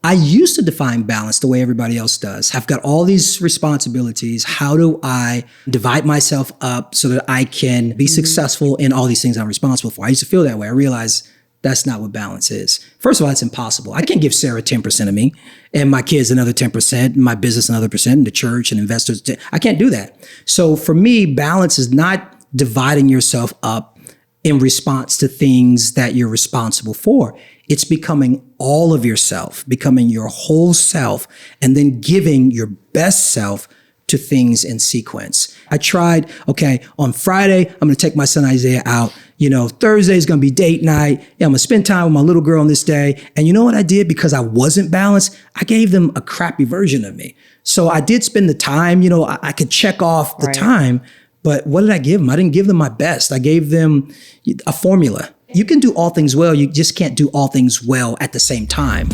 I used to define balance the way everybody else does. I've got all these responsibilities. How do I divide myself up so that I can be successful in all these things I'm responsible for? I used to feel that way. I realized that's not what balance is. First of all, it's impossible. I can't give Sarah 10% of me and my kids another 10%, and my business another percent, and the church and investors. I can't do that. So for me, balance is not dividing yourself up in response to things that you're responsible for. It's becoming all of yourself, becoming your whole self, and then giving your best self to things in sequence. I tried, okay, on Friday, I'm gonna take my son Isaiah out. Thursday is gonna be date night. Yeah, I'm gonna spend time with my little girl on this day. And you know what I did? Because I wasn't balanced, I gave them a crappy version of me. So I did spend the time, I could check off the time, but what did I give them? I didn't give them my best. I gave them a formula. You can do all things well, you just can't do all things well at the same time.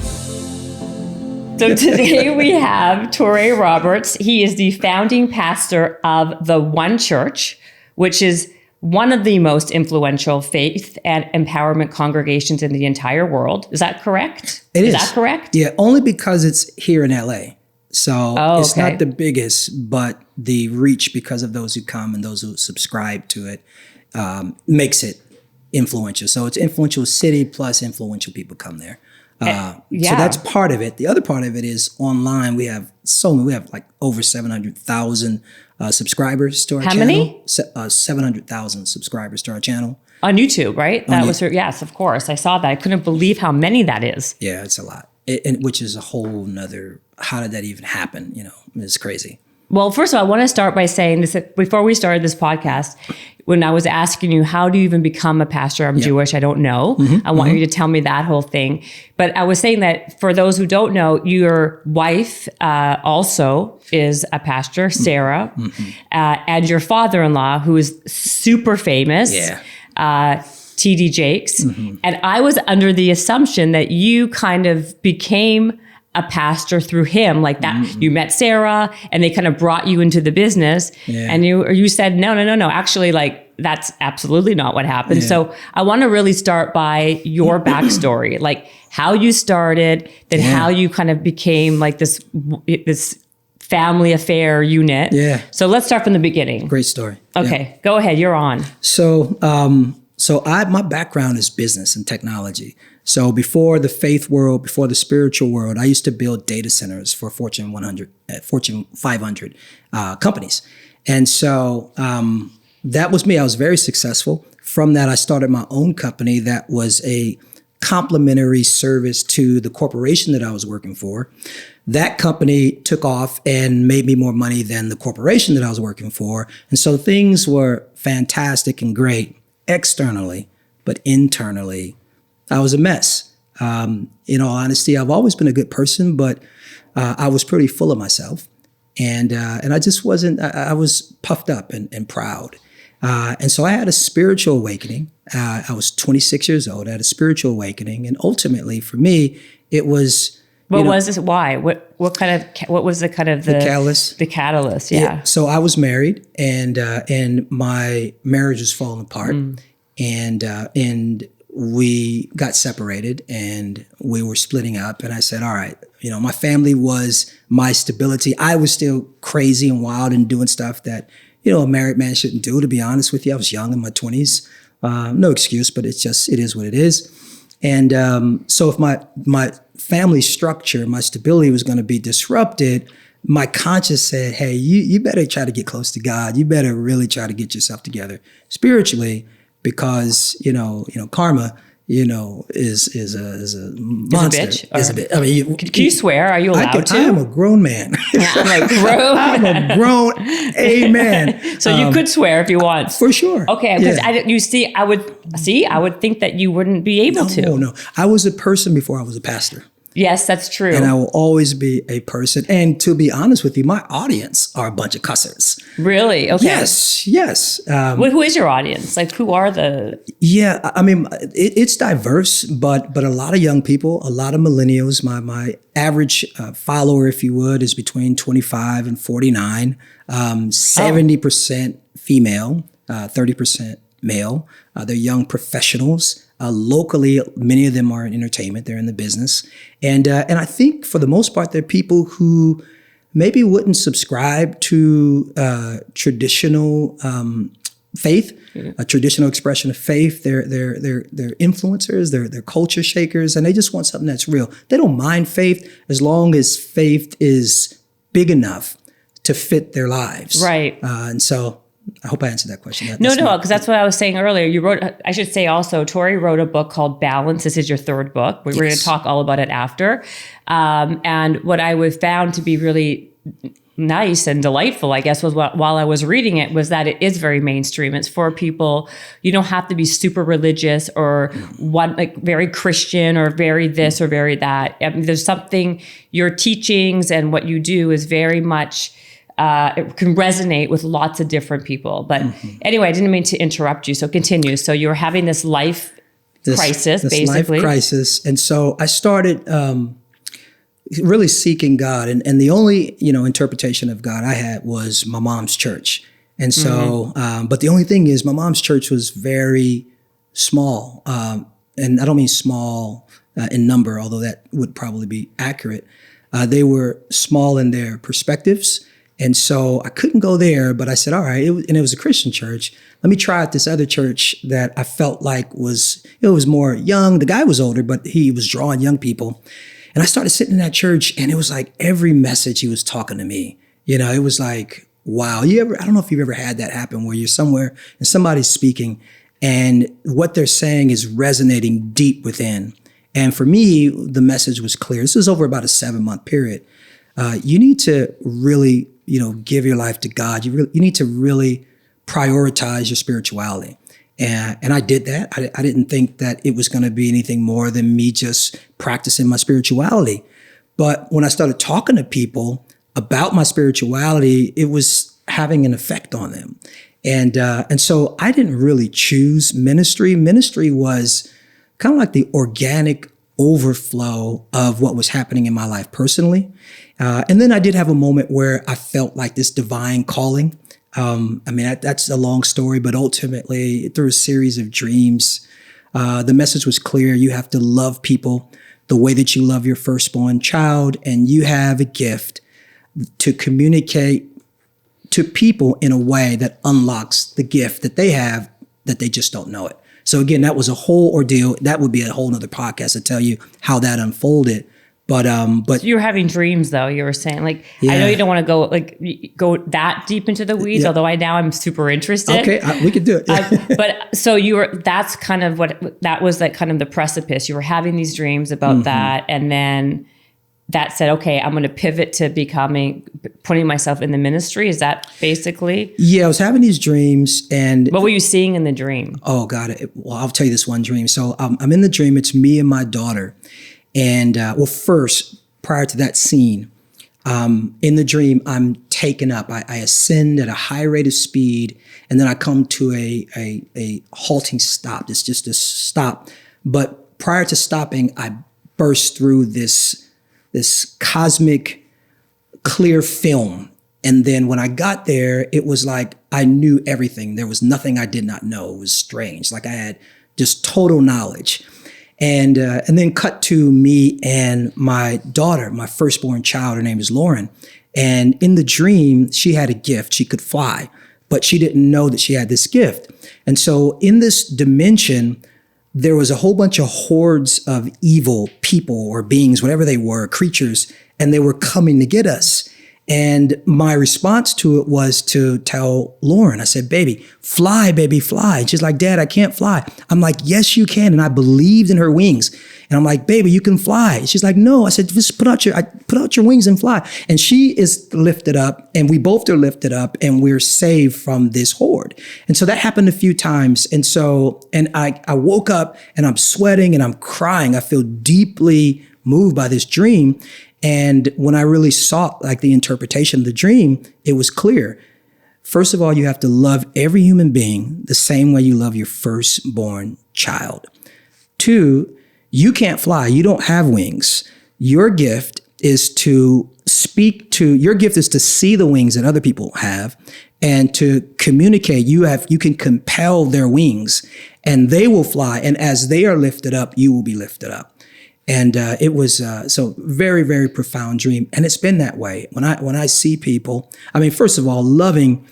So today we have Touré Roberts. He is the founding pastor of the One Church, which is one of the most influential faith and empowerment congregations in the entire world. Is that correct? It is. Is that correct? Yeah, only because it's here in LA. So it's not the biggest, but the reach because of those who come and those who subscribe to it makes it influential. So it's influential city plus influential people come there. So that's part of it. The other part of it is online. We have like over 700,000 subscribers to our channel. How many? 700,000 subscribers to our channel. On YouTube, right? Yes, of course. I saw that. I couldn't believe how many that is. Yeah, it's a lot. Which is a whole nother, how did that even happen? It's crazy. Well, first of all, I want to start by saying this, before we started this podcast, when I was asking you, how do you even become a pastor? I'm Jewish. I don't know. I want you to tell me that whole thing. But I was saying that for those who don't know, your wife also is a pastor, Sarah, and your father-in-law, who is super famous, TD Jakes. And I was under the assumption that you kind of became a pastor through him, like that. You met Sarah and they kind of brought you into the business, and you said, no. Actually, like, that's absolutely not what happened. So I want to really start by your backstory, like how you started, then how you kind of became like this family affair unit. So let's start from the beginning. Great story. Okay, go ahead. You're on. So my background is business and technology. So before the faith world, before the spiritual world, I used to build data centers for Fortune 500 companies. And so that was me. I was very successful. From that, I started my own company that was a complementary service to the corporation that I was working for. That company took off and made me more money than the corporation that I was working for. And so things were fantastic and great externally, but internally, I was a mess. In all honesty, I've always been a good person, but I was pretty full of myself. And I just wasn't, I was puffed up and proud. And so I had a spiritual awakening. I was 26 years old. I had a spiritual awakening. And ultimately for me, it was... What was this? Why? What was the catalyst? The catalyst, yeah. So I was married and my marriage was falling apart. And we got separated and we were splitting up. And I said, all right, my family was my stability. I was still crazy and wild and doing stuff that, a married man shouldn't do, to be honest with you. I was young in my 20s. No excuse, but it is what it is. And so if my family structure, my stability was going to be disrupted, my conscience said, hey, you better try to get close to God. You better really try to get yourself together spiritually. Because karma, is a monster. Is a bitch. I mean, can you swear? Are you allowed to? I am a grown man. I'm a grown amen. So you could swear if you want, for sure. Okay, because I would think that you wouldn't be able to. No. I was a person before I was a pastor. Yes, that's true. And I will always be a person. And to be honest with you, my audience are a bunch of cussers. Really? Okay. Yes. Who is your audience? Like, who are the... Yeah, I mean, it's diverse, but a lot of young people, a lot of millennials. My average follower, if you would, is between 25 and 49. 70% female, 30% male. They're young professionals. Locally, many of them are in entertainment. They're in the business. And I think for the most part, they're people who maybe wouldn't subscribe to traditional faith, a traditional expression of faith. They're influencers, they're culture shakers, and they just want something that's real. They don't mind faith as long as faith is big enough to fit their lives. Right. And so I hope I answered that question. No, because that's what I was saying earlier. You wrote, I should say also, Toure wrote a book called Balance. This is your third book. We're going to talk all about it after. And what I was found to be really nice and delightful, I guess, was while I was reading it, was that it is very mainstream. It's for people. You don't have to be super religious or very Christian or very this or very that. I mean, there's something, your teachings and what you do is very much, it can resonate with lots of different people. But anyway, I didn't mean to interrupt you. So continue. So you were having this life crisis, basically. Life crisis. And so I started really seeking God. And the only, interpretation of God I had was my mom's church. And so, but the only thing is my mom's church was very small. And I don't mean small in number, although that would probably be accurate. They were small in their perspectives. And so I couldn't go there, but I said, all right, and it was a Christian church. Let me try out this other church that I felt like it was more young. The guy was older, but he was drawing young people. And I started sitting in that church, and it was like every message he was talking to me. It was like, wow. I don't know if you've ever had that happen where you're somewhere and somebody's speaking and what they're saying is resonating deep within. And for me, the message was clear. This was over about a 7-month period. You need to really, give your life to God. You need to really prioritize your spirituality. And I did that. I didn't think that it was going to be anything more than me just practicing my spirituality. But when I started talking to people about my spirituality, it was having an effect on them. And so I didn't really choose ministry. Ministry was kind of like the organic overflow of what was happening in my life personally. And then I did have a moment where I felt like this divine calling. That's a long story, but ultimately through a series of dreams, the message was clear. You have to love people the way that you love your firstborn child. And you have a gift to communicate to people in a way that unlocks the gift that they have, that they just don't know it. So again, that was a whole ordeal. That would be a whole nother podcast to tell you how that unfolded. But so you were having dreams, though. You were saying, I know you don't want to go that deep into the weeds. Although I'm super interested. Okay, we could do it. But so that's kind of that was like kind of the precipice. You were having these dreams about that, and then that said, okay, I'm going to pivot to putting myself in the ministry. Is that basically? Yeah, I was having these dreams, and what were you seeing in the dream? Oh God! Well, I'll tell you this one dream. So I'm in the dream. It's me and my daughter. And first, prior to that scene, in the dream, I'm taken up. I ascend at a high rate of speed, and then I come to a halting stop. It's just a stop. But prior to stopping, I burst through this cosmic clear film. And then when I got there, it was like I knew everything. There was nothing I did not know. It was strange. Like I had just total knowledge. And then cut to me and my daughter, my firstborn child. Her name is Lauren. And in the dream, she had a gift. She could fly, but she didn't know that she had this gift. And so in this dimension, there was a whole bunch of hordes of evil people or beings, whatever they were, creatures, and they were coming to get us. And my response to it was to tell Lauren, I said, baby, fly. And she's like, Dad, I can't fly. I'm like, yes, you can. And I believed in her wings. And I'm like, baby, you can fly. She's like, no. I said, just put out your wings and fly. And she is lifted up, and we both are lifted up, and we're saved from this horde. And so that happened a few times. And so, I woke up and I'm sweating and I'm crying. I feel deeply moved by this dream. And when I really saw the interpretation of the dream, it was clear. First of all, you have to love every human being the same way you love your firstborn child. 2, you can't fly. You don't have wings. Your gift is to see the wings that other people have And to communicate, you can compel their wings and they will fly. And as they are lifted up, you will be lifted up. And it was so very, very profound dream. And it's been that way. When I see people, I mean, first of all, loving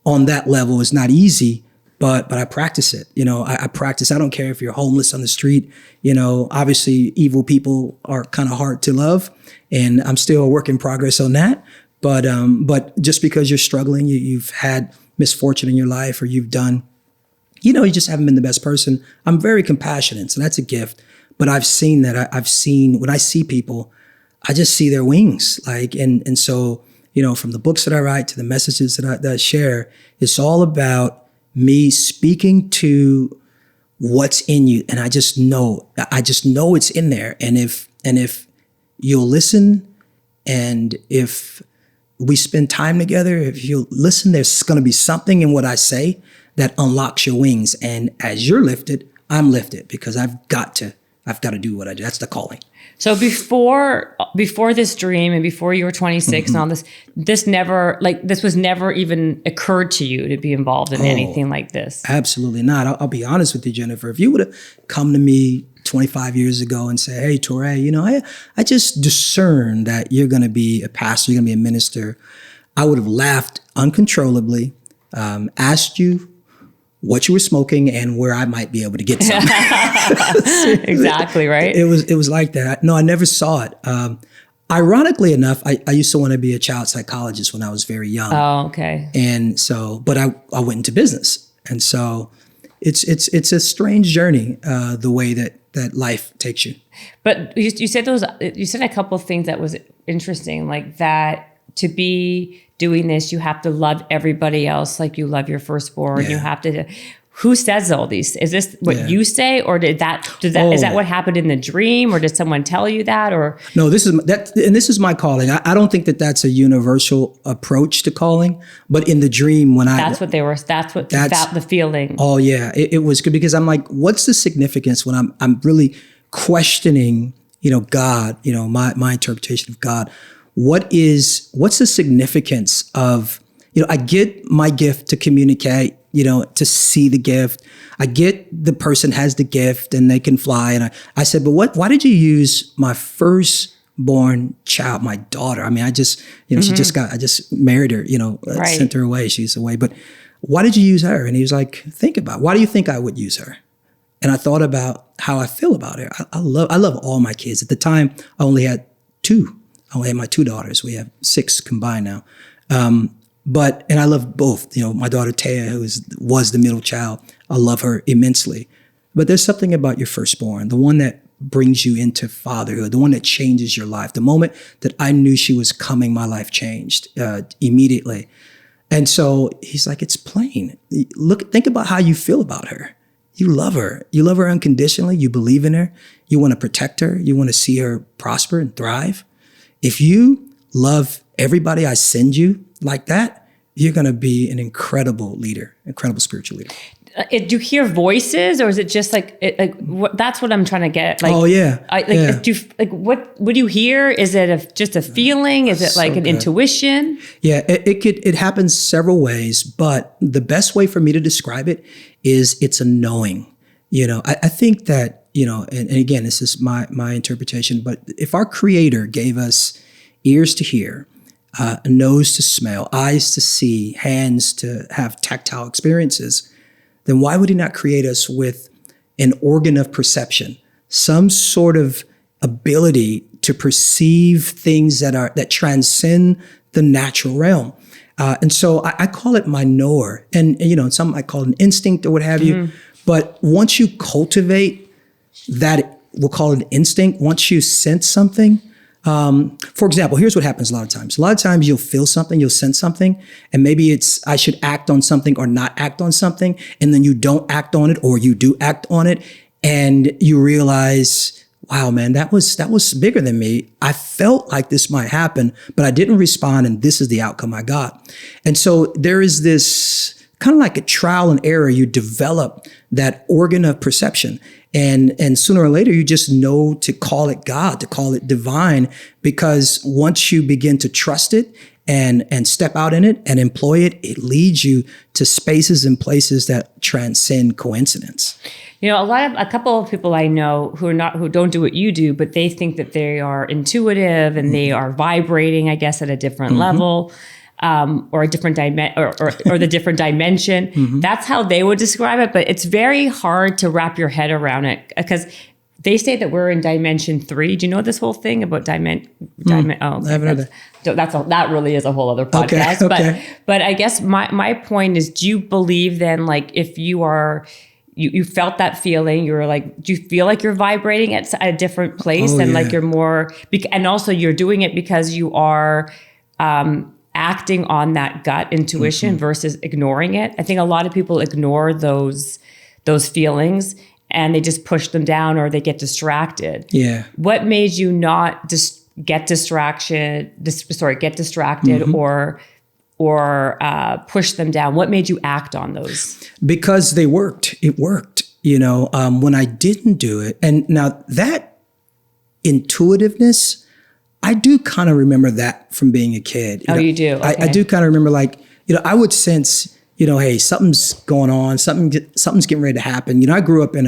on that level is not easy, but I practice it. I practice. I don't care if you're homeless on the street. Obviously evil people are kind of hard to love, and I'm still a work in progress on that. But just because you're struggling, you've had misfortune in your life, or you've done, you just haven't been the best person. I'm very compassionate, so that's a gift. But I've seen that. I've seen when I see people, I just see their wings. And so, from the books that I write to the messages that I share, it's all about me speaking to what's in you. And I just know it's in there. And if you'll listen, and if we spend time together, if you'll listen, there's going to be something in what I say that unlocks your wings. And as you're lifted, I'm lifted, because I've got to do what I do. That's the calling. So before this dream, and before you were 26 and all this was never even occurred to you to be involved in anything like this. Absolutely not. I'll be honest with you, Jennifer. If you would have come to me 25 years ago and say, "Hey, Toure, I just discerned that you're going to be a pastor, you're going to be a minister," I would have laughed uncontrollably, asked you what you were smoking and where I might be able to get some. Exactly, right? It was like that. No, I never saw it. Ironically enough, I used to want to be a child psychologist when I was very young. Oh, okay. And so, but I went into business. And so it's a strange journey, the way that life takes you. But you said a couple of things that was interesting, like that to be doing this, you have to love everybody else like you love your firstborn. Yeah. You have to. Who says all these? Is this what you say, or is that what happened in the dream, or did someone tell you that, or no? This is my calling. I don't think that that's a universal approach to calling, but in the dream that's the feeling. Oh yeah, it was good, because I'm like, what's the significance when I'm really questioning, God, my interpretation of God. What's the significance of, I get my gift to communicate, to see the gift. I get the person has the gift and they can fly. And I said, but why did you use my firstborn child, my daughter? I mean, I just married her, right. Sent her away. She's away. But why did you use her? And he was like, think about it. Why do you think I would use her? And I thought about how I feel about her. I love all my kids. At the time, I only had two. I only had my two daughters. We have 6 combined now. And I love both. My daughter Taya, who was the middle child, I love her immensely. But there's something about your firstborn, the one that brings you into fatherhood, the one that changes your life. The moment that I knew she was coming, my life changed immediately. And so he's like, it's plain. Think about how you feel about her. You love her. You love her unconditionally. You believe in her. You want to protect her. You want to see her prosper and thrive. If you love everybody I send you like that, you're going to be an incredible leader, incredible spiritual leader. Do you hear voices, or is it just that's what I'm trying to get? Oh yeah. What do you hear? Is it just a feeling? Is it like an intuition? Yeah, it happens several ways, but the best way for me to describe it is it's a knowing. I think that, and again, this is my interpretation, but if our Creator gave us ears to hear, a nose to smell, eyes to see, hands to have tactile experiences, then why would he not create us with an organ of perception, some sort of ability to perceive things that transcend the natural realm? And so I call it my knower, and some I call it an instinct or what have you. But once you cultivate that, we'll call it an instinct. Once you sense something, for example, here's what happens a lot of times. A lot of times you'll feel something, you'll sense something, and maybe it's I should act on something or not act on something, and then you don't act on it, or you do act on it, and you realize, wow, man, that was bigger than me. I felt like this might happen, but I didn't respond, and this is the outcome I got. And so there is this kind of like a trial and error. You develop that organ of perception. And sooner or later, you just know to call it God, to call it divine, because once you begin to trust it and step out in it and employ it, it leads you to spaces and places that transcend coincidence. You know, a couple of people I know who don't do what you do, but they think that they are intuitive and they are vibrating, I guess, at a different level, or a different or the different dimension. That's how they would describe it. But it's very hard to wrap your head around it because they say that we're in dimension 3. Do you know this whole thing about dimension? Oh, okay. I haven't heard that. That really is a whole other podcast. Okay. But I guess my point is, do you believe then, like, if you are, you felt that feeling, you're like, do you feel like you're vibrating at a different place like you're more, and also you're doing it because you are acting on that gut intuition versus ignoring it? I think a lot of people ignore those feelings and they just push them down or they get distracted. Yeah. What made you not just get distracted or push them down? What made you act on those? Because they worked. It worked. You know, when I didn't do it, and now that intuitiveness, I do kind of remember that from being a kid. You do? Okay. I do kind of remember, like, I would sense, hey, something's going on, something's getting ready to happen. I grew up in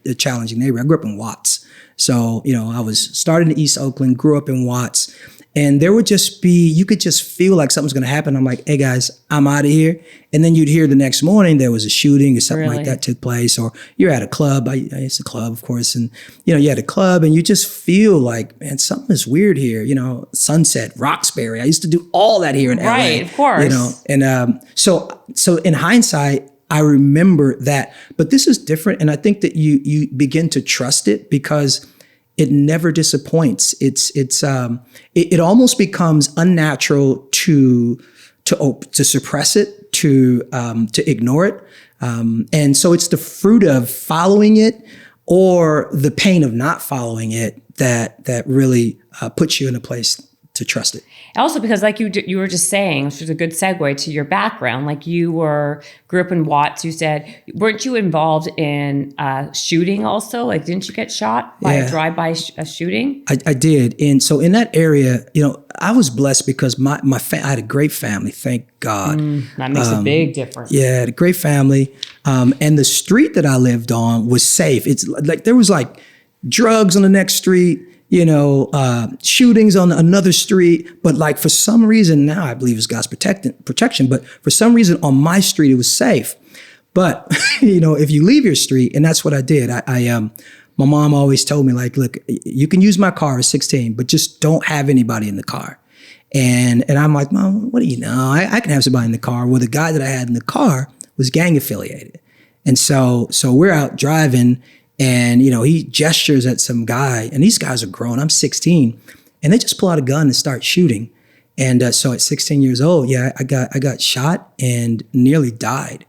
a challenging neighborhood. I grew up in Watts. So, I was started in East Oakland, grew up in Watts, and there would just be, you could just feel like something's going to happen. I'm like, hey guys, I'm out of here. And then you'd hear the next morning there was a shooting or something like that took place, or you're at a club. I used to club, of course. And, you're at a club and you just feel like, man, something is weird here. Sunset, Roxbury. I used to do all that here in LA. Right, of course. And so in hindsight, I remember that. But this is different. And I think that you begin to trust it because it never disappoints. It almost becomes unnatural to suppress it, to ignore it. And so it's the fruit of following it or the pain of not following it that really puts you in a place to trust it. Also, because like you were just saying, which is a good segue to your background, like you grew up in Watts, you said, weren't you involved in shooting also? Like, didn't you get shot by a drive-by shooting? I did. And so in that area, I was blessed because I had a great family, thank God. That makes a big difference. Yeah, I had a great family. And the street that I lived on was safe. It's like, there was like drugs on the next street, shootings on another street. But like, for some reason now, I believe it's God's protection, but for some reason on my street, it was safe. But, if you leave your street, and that's what I did, my mom always told me, like, look, you can use my car at 16, but just don't have anybody in the car. And I'm like, Mom, what do you know? I can have somebody in the car. Well, the guy that I had in the car was gang affiliated. And so we're out driving, and, he gestures at some guy, and these guys are grown. I'm 16, and they just pull out a gun and start shooting. And so at 16 years old, I got shot and nearly died.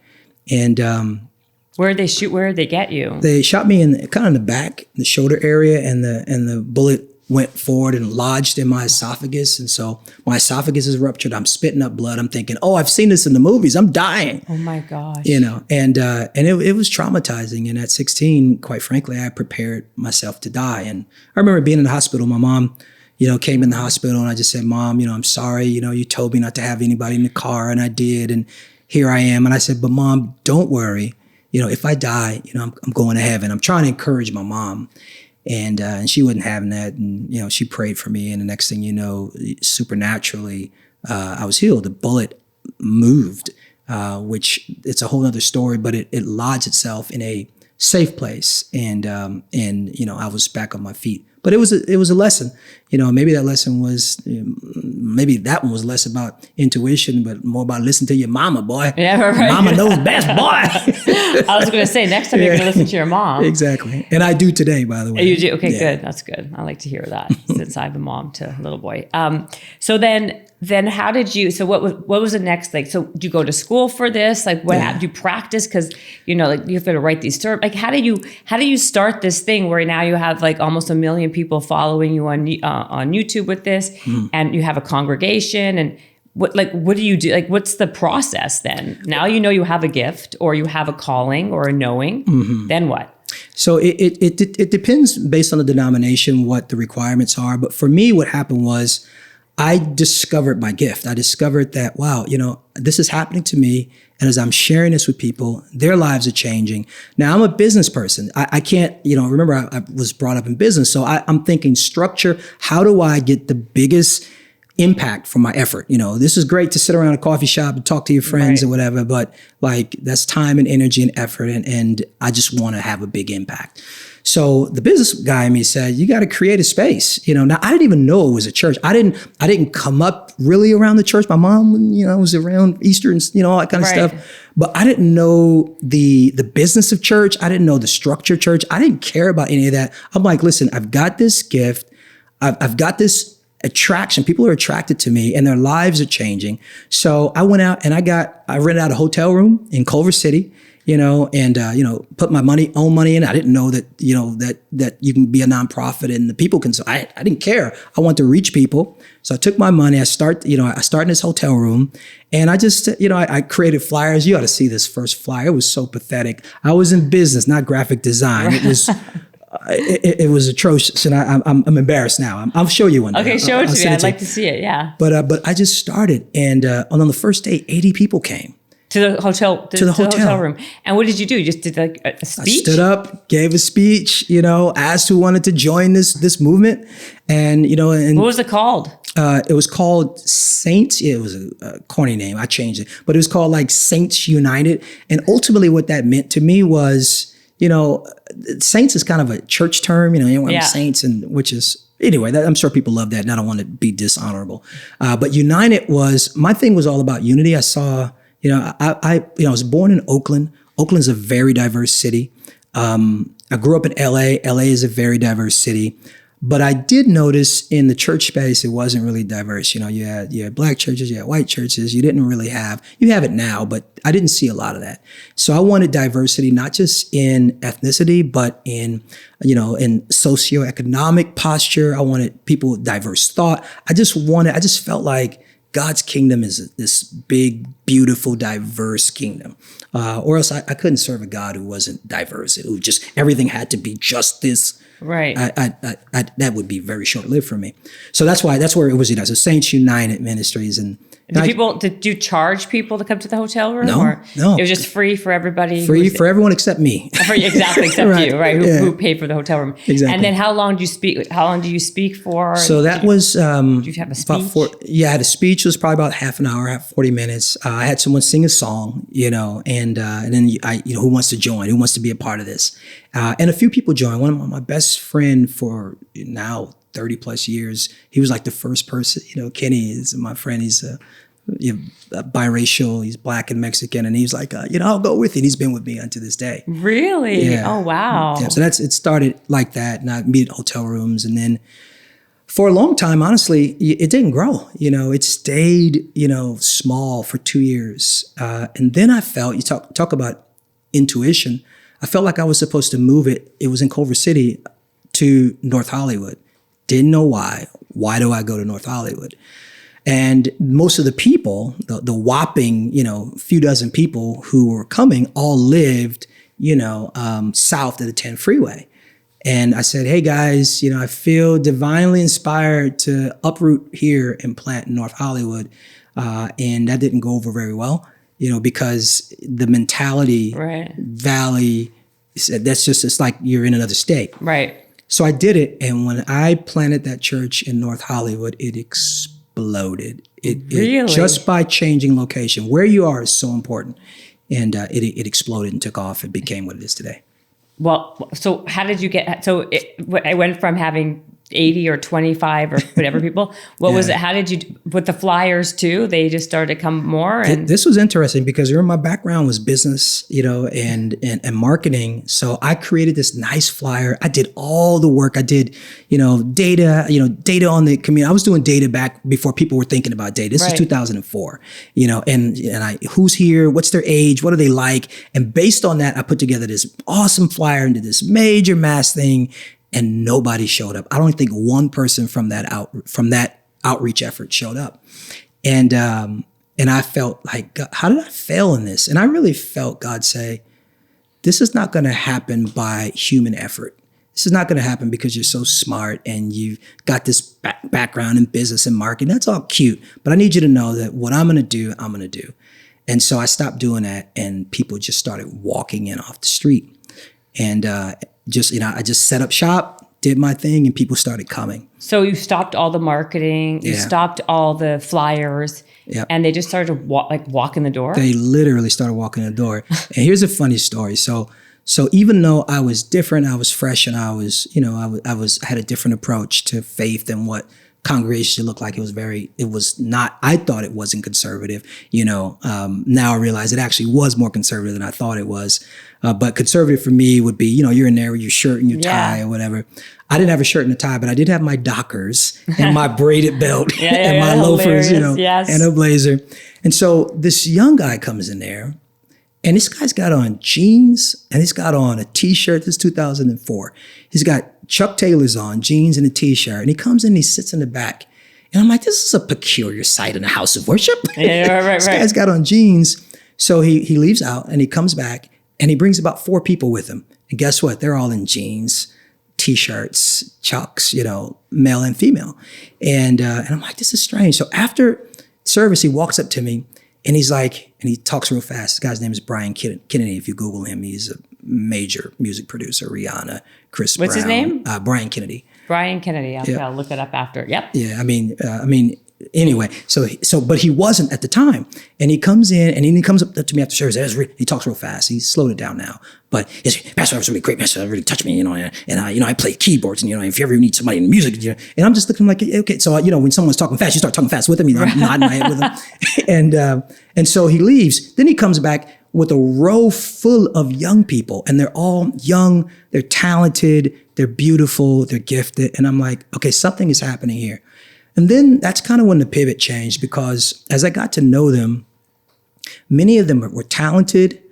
And where did they shoot? Where did they get you? They shot me in the back, the shoulder area, and the bullet went forward and lodged in my esophagus. And so my esophagus is ruptured. I'm spitting up blood. I'm thinking, oh, I've seen this in the movies. I'm dying. Oh my gosh. And it was traumatizing. And at 16, quite frankly, I prepared myself to die. And I remember being in the hospital. My mom, came in the hospital, and I just said, Mom, I'm sorry. You told me not to have anybody in the car, and I did. And here I am. And I said, but Mom, don't worry. If I die, I'm going to heaven. I'm trying to encourage my mom. And she wasn't having that. And, she prayed for me. And the next thing you know, supernaturally, I was healed. The bullet moved, which it's a whole other story, but it lodged itself in a safe place. And I was back on my feet. But it was a lesson. Maybe that lesson was, maybe that one was less about intuition, but more about listening to your mama, boy. Yeah, right. Mama knows best, boy. I was going to say, next time you're going to listen to your mom. Exactly. And I do today, by the way. You do? Okay, good. That's good. I like to hear that since I have a mom to a little boy. So then how did you, so what was the next, like, so do you go to school for this? Like, do you practice? Cause you have to write these terms. Like, how do you start this thing where now you have like almost 1 million people following you on YouTube with this, and you have a congregation, and what do you do? Like, what's the process then? Now you have a gift, or you have a calling or a knowing, then what? So it depends based on the denomination, what the requirements are. But for me, what happened was, I discovered my gift. I discovered that, wow, this is happening to me. And as I'm sharing this with people, their lives are changing. Now, I'm a business person. I can't, remember I was brought up in business. So I'm thinking structure. How do I get the biggest impact from my effort? This is great to sit around a coffee shop and talk to your friends or whatever, but like that's time and energy and effort. And I just want to have a big impact. So the business guy in me said, you got to create a space. Now I didn't even know it was a church. I didn't come up really around the church. My mom, was around Easter and, all that kind of stuff. But I didn't know the business of church. I didn't know the structure of church. I didn't care about any of that. I'm like, listen, I've got this gift. I've got this attraction. People are attracted to me and their lives are changing. So I went out and I rented out a hotel room in Culver City, and put my own money in. I didn't know that, that you can be a nonprofit and the people can, so I didn't care. I want to reach people. So I took my money. I start in this hotel room and I just, I created flyers. You ought to see this first flyer. It was so pathetic. I was in business, not graphic design. It was, it was atrocious, and I'm embarrassed now. I'll show you one day. Okay, show it to me. I'd like to see it. Yeah. But I just started, and on the first day, 80 people came to the hotel to the hotel room. And what did you do? You just did like a speech? I stood up, gave a speech. Asked who wanted to join this movement, and and what was it called? It was called Saints. It was a corny name. I changed it, but it was called like Saints United. And ultimately, what that meant to me was, saints is kind of a church term, saints, and which is, anyway, I'm sure people love that and I don't want to be dishonorable. But United my thing was all about unity. I saw, I was born in Oakland. Oakland's a very diverse city. I grew up in LA. LA is a very diverse city. But I did notice in the church space, it wasn't really diverse. You had black churches, you had white churches. You didn't really you have it now, but I didn't see a lot of that. So I wanted diversity, not just in ethnicity, but in socioeconomic posture. I wanted people with diverse thought. I just felt like God's kingdom is this big, beautiful, diverse kingdom. Or else I couldn't serve a God who wasn't diverse. It was just, everything had to be just this. Right. That would be very short-lived for me. So that's where it was united. So Saints United Ministries. And did you charge people to come to the hotel room? No. It was just free for everybody. Free for everyone except me. Exactly, except right. you, right? Who paid for the hotel room. Exactly. And then how long do you speak for? So that was did you have a speech? I had a speech. It was probably about half an hour, 40 minutes. I had someone sing a song, and then who wants to join? Who wants to be a part of this? And a few people joined. One of my best friend for now 30 plus years, he was like the first person. Kenny is my friend. He's biracial. He's black and Mexican, and he's like, I'll go with it. He's been with me unto this day. Really? Yeah. Oh wow. Yeah, so it started like that, and I meet at hotel rooms, and then for a long time, honestly, it didn't grow. It stayed, small for 2 years, and then I felt, you talk about intuition. I felt like I was supposed to move it. It was in Culver City to North Hollywood. Didn't know why. Why do I go to North Hollywood? And most of the people, the whopping, few dozen people who were coming all lived, south of the 10 freeway. And I said, hey guys, I feel divinely inspired to uproot here and plant in North Hollywood. And that didn't go over very well, because the mentality, right. Valley, that's just, it's like you're in another state. Right. So I did it. And when I planted that church in North Hollywood, it exploded. It just by changing location. Where you are is so important. And it exploded and took off. It became what it is today. Well, so how did you get, so it went from having 80 or 25 or whatever people, what was it? How did you, with the flyers too, they just started to come more? And this was interesting because my background was business, and marketing. So I created this nice flyer. I did all the work. I did, data on the community. I was doing data back before people were thinking about data. This is 2004, and who's here? What's their age? What are they like? And based on that, I put together this awesome flyer into this major mass thing. And nobody showed up. I don't think one person from that outreach effort showed up. And I felt like, God, how did I fail in this? And I really felt God say, this is not going to happen by human effort. this is not going to happen because you're so smart and you've got this background in business and marketing. That's all cute. But I need you to know that what I'm going to do, I'm going to do. And so I stopped doing that, and people just started walking in off the street. And I just set up shop, did my thing, and people started coming. So you stopped all the marketing, you stopped all the flyers, and they just started walking the door? They literally started walking the door. And here's a funny story. So even though I was different, I was fresh, and I had a different approach to faith than what congregation looked like. It was not, I thought it wasn't conservative. Now I realize it actually was more conservative than I thought it was. But conservative for me would be, you're in there with your shirt and your tie or whatever. I didn't have a shirt and a tie, but I did have my Dockers and my braided belt and my loafers, and a blazer. And so this young guy comes in there, and this guy's got on jeans, and he's got on a t-shirt. This is 2004. He's got Chuck Taylors on, jeans and a t-shirt. And he comes in, he sits in the back. And I'm like, this is a peculiar sight in a house of worship. Yeah, right. This guy's got on jeans. So he leaves out, and he comes back, and he brings about 4 people with him. And guess what? They're all in jeans, t-shirts, Chucks, male and female. And I'm like, this is strange. So after service, he walks up to me, and he's like, and he talks real fast. This guy's name is Brian Kennedy. If you Google him, he's a major music producer, Rihanna, Chris Brown. What's his name? Brian Kennedy. Brian Kennedy. I'll look it up after. Yep. Yeah. Anyway, but he wasn't at the time. And he comes in, and he comes up to me after service. He talks real fast. He's slowed it down now. But Pastor, I was really great. Pastor, really touched me, and I play keyboards, and, if you ever need somebody in music, and I'm just looking like, okay. So, when someone's talking fast, you start talking fast with them. I'm nodding my head with them. And so he leaves. Then he comes back with a row full of young people, and they're all young, they're talented, they're beautiful, they're gifted. And I'm like, okay, something is happening here. And then that's kind of when the pivot changed, because as I got to know them, many of them were talented,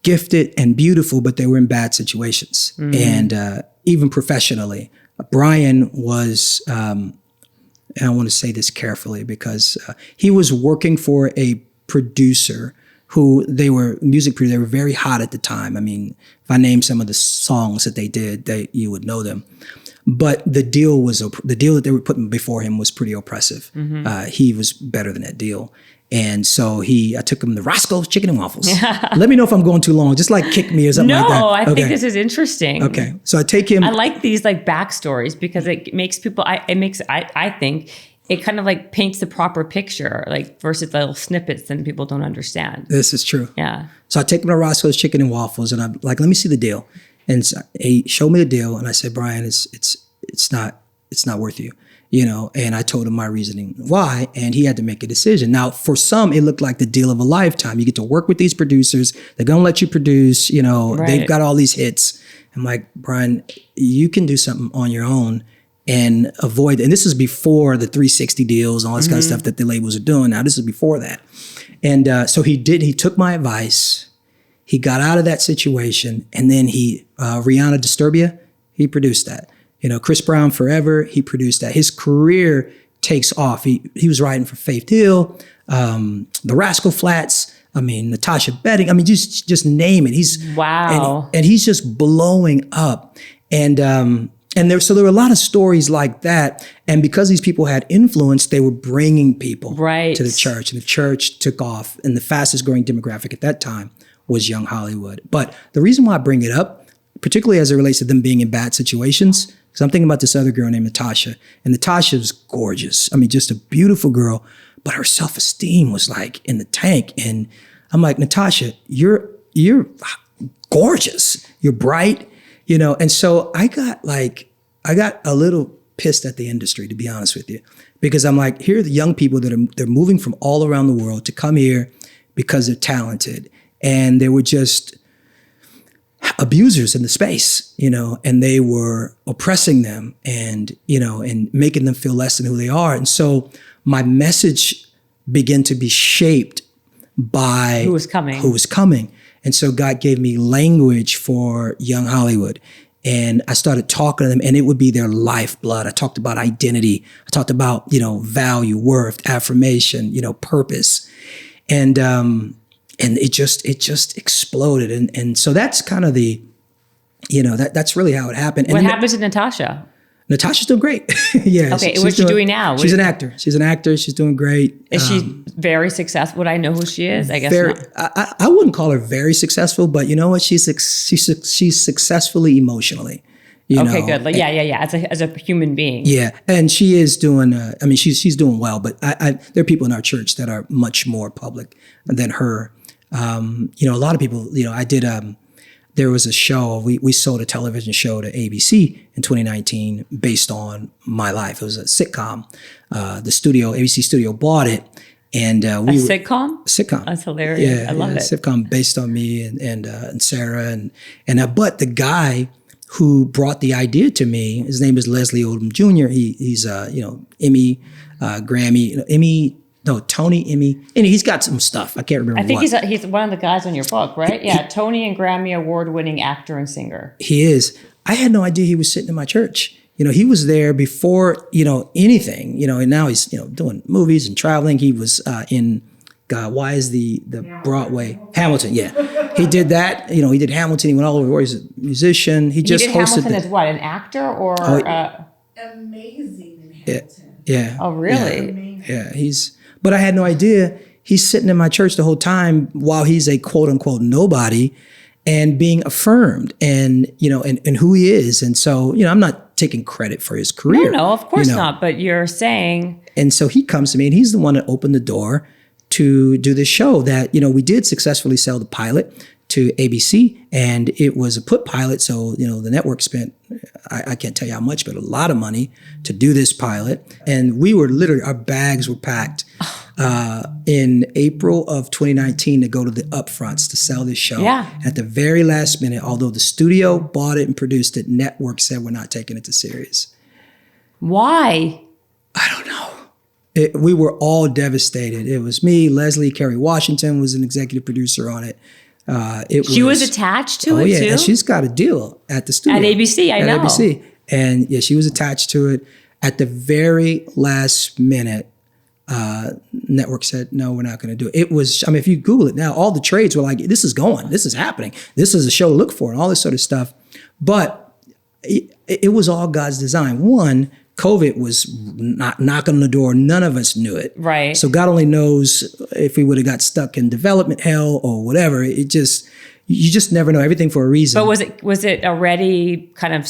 gifted, and beautiful, but they were in bad situations. Mm-hmm. And even professionally, Brian was, and I want to say this carefully, because he was working for a producer who they were very hot at the time. I mean, if I name some of the songs that they did, you would know them. But the deal that they were putting before him was pretty oppressive. Mm-hmm. He was better than that deal. And so I took him to Roscoe's Chicken and Waffles. Let me know if I'm going too long. Just kick me or something like that. No, I think this is interesting. Okay. So I take him. I like these backstories, because it makes people, I think it kind of paints the proper picture, versus the little snippets that people don't understand. This is true. Yeah. So I take him to Roscoe's Chicken and Waffles, and I'm like, let me see the deal. And so he showed me the deal, and I said, Brian, it's not worth you, and I told him my reasoning why, and he had to make a decision. Now, for some, it looked like the deal of a lifetime. You get to work with these producers. They're going to let you produce, right. They've got all these hits. I'm like, Brian, you can do something on your own and avoid, and this is before the 360 deals and all this kind of stuff that the labels are doing. Now, this is before that. And so he took my advice. He got out of that situation, and then Rihanna Disturbia, he produced that. Chris Brown Forever, he produced that. His career takes off. He was writing for Faith Hill, the Rascal Flatts, Natasha Beding. Just name it. Wow. And he's just blowing up. And there were a lot of stories like that. And because these people had influence, they were bringing people to the church, and the church took off. And the fastest growing demographic at that time was young Hollywood. But the reason why I bring it up, particularly as it relates to them being in bad situations, because I'm thinking about this other girl named Natasha. And Natasha was gorgeous. Just a beautiful girl, but her self-esteem was in the tank. And I'm like, Natasha, you're gorgeous. You're bright, And so I got a little pissed at the industry, to be honest with you, because I'm like, here are the young people they're moving from all around the world to come here because they're talented. And they were just abusers in the space, and they were oppressing them and making them feel less than who they are. And so my message began to be shaped by who was coming. And so God gave me language for young Hollywood. And I started talking to them, and it would be their lifeblood. I talked about identity. I talked about, value, worth, affirmation, purpose. And it just exploded. And so that's kind of the that's really how it happened. What happened to Natasha? Natasha's doing great. Yeah. Okay. What's she doing now? She's an actor. She's doing great. Is she very successful? Would I know who she is? I guess not. I wouldn't call her very successful, but you know what? She's successfully emotionally. Okay, good. Like, yeah. As a human being. Yeah, and she is doing. She's doing well, but there are people in our church that are much more public than her. A lot of people. I did. There was a show, we sold a television show to ABC in 2019 based on my life. It was a sitcom. ABC studio bought it. And sitcom? Sitcom. That's hilarious. I love it. Sitcom based on me and Sarah. But the guy who brought the idea to me, his name is Leslie Odom Jr. He's Emmy, Grammy, Emmy, no, Tony, Emmy, and he's got some stuff. I can't remember. I think he's one of the guys on your book, right? Yeah, Tony and Grammy award-winning actor and singer. He is. I had no idea he was sitting in my church. He was there before anything. And now he's doing movies and traveling. He was in why is the Broadway Hamilton? Yeah, he did that. He did Hamilton. He went all over. He's a musician. He just did hosted Hamilton as what, an actor or amazing in Hamilton. Yeah. Oh, really? Yeah. But I had no idea he's sitting in my church the whole time while he's a quote unquote nobody and being affirmed and who he is. And so, I'm not taking credit for his career. No, of course not. But you're saying. And so he comes to me and he's the one that opened the door to do this show that, we did successfully sell the pilot to ABC, and it was a put pilot. So, the network spent, I can't tell you how much, but a lot of money to do this pilot. And we were literally, our bags were packed in April of 2019 to go to the upfronts to sell this show. Yeah. At the very last minute, although the studio bought it and produced it, network said we're not taking it to series. Why? I don't know. We were all devastated. It was me, Leslie, Kerry Washington was an executive producer on it. She was attached to it too? And she's got a deal at the studio. At ABC, I know. At ABC. And she was attached to it. At the very last minute, network said, no, we're not going to do it. It was, if you Google it now, all the trades were like, this is going, this is happening. This is a show to look for and all this sort of stuff. But it was all God's design. One, COVID was not knocking on the door. None of us knew it. Right. So God only knows if we would have got stuck in development hell or whatever. You just never know, everything for a reason. But was it already kind of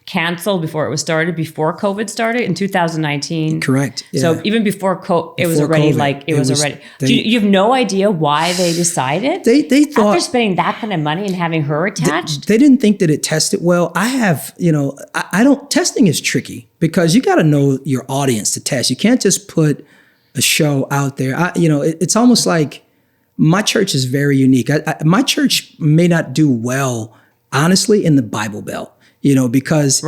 canceled before it was started, before COVID started in 2019? Correct. Yeah. So even before COVID, it was already COVID, you have no idea why they decided? They thought, after spending that kind of money and having her attached? They didn't think that it tested well. Testing is tricky because you got to know your audience to test. You can't just put a show out there. It's almost like my church is very unique. My church may not do well, honestly, in the Bible Belt. Because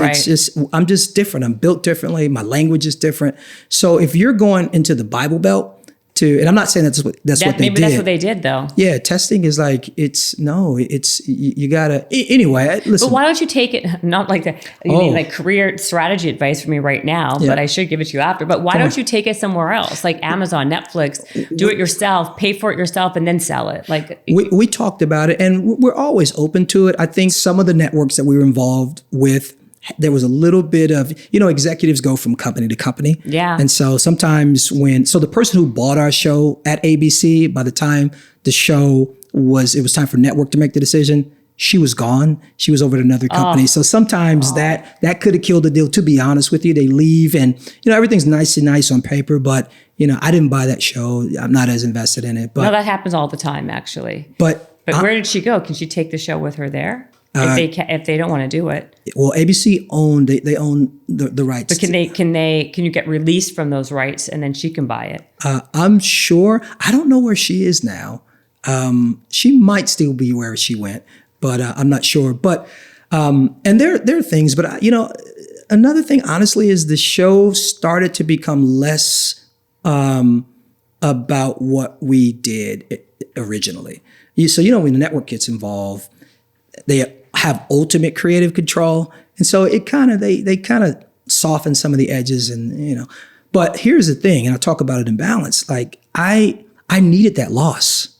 I'm just different. I'm built differently. My language is different. So if you're going into the Bible Belt and I'm not saying that's what they did. Maybe that's what they did though. Yeah. Testing is like, you gotta, anyway, listen. But why don't you take it, not like that, you need like career strategy advice from me right now, but I should give it to you after. But why don't you take it somewhere else? Like Amazon, Netflix, do it yourself, pay for it yourself and then sell it. Like we talked about it and we're always open to it. I think some of the networks that we were involved with, there was a little bit of, executives go from company to company. Yeah. And so sometimes the person who bought our show at ABC, by the time the show it was time for network to make the decision, she was gone. She was over at another company. So sometimes that could have killed the deal, to be honest with you. They leave and, everything's nice on paper, but, I didn't buy that show. I'm not as invested in it. But no, that happens all the time, actually. But where did she go? Can she take the show with her there? If they don't want to do it, well, ABC they own the rights. But can you get released from those rights and then she can buy it? I'm sure. I don't know where she is now. She might still be where she went, but I'm not sure. But and there are things. But another thing, honestly, is the show started to become less about what we did originally. So when the network gets involved, they have ultimate creative control. And so they kind of soften some of the edges and, but here's the thing, and I talk about it in balance. Like I needed that loss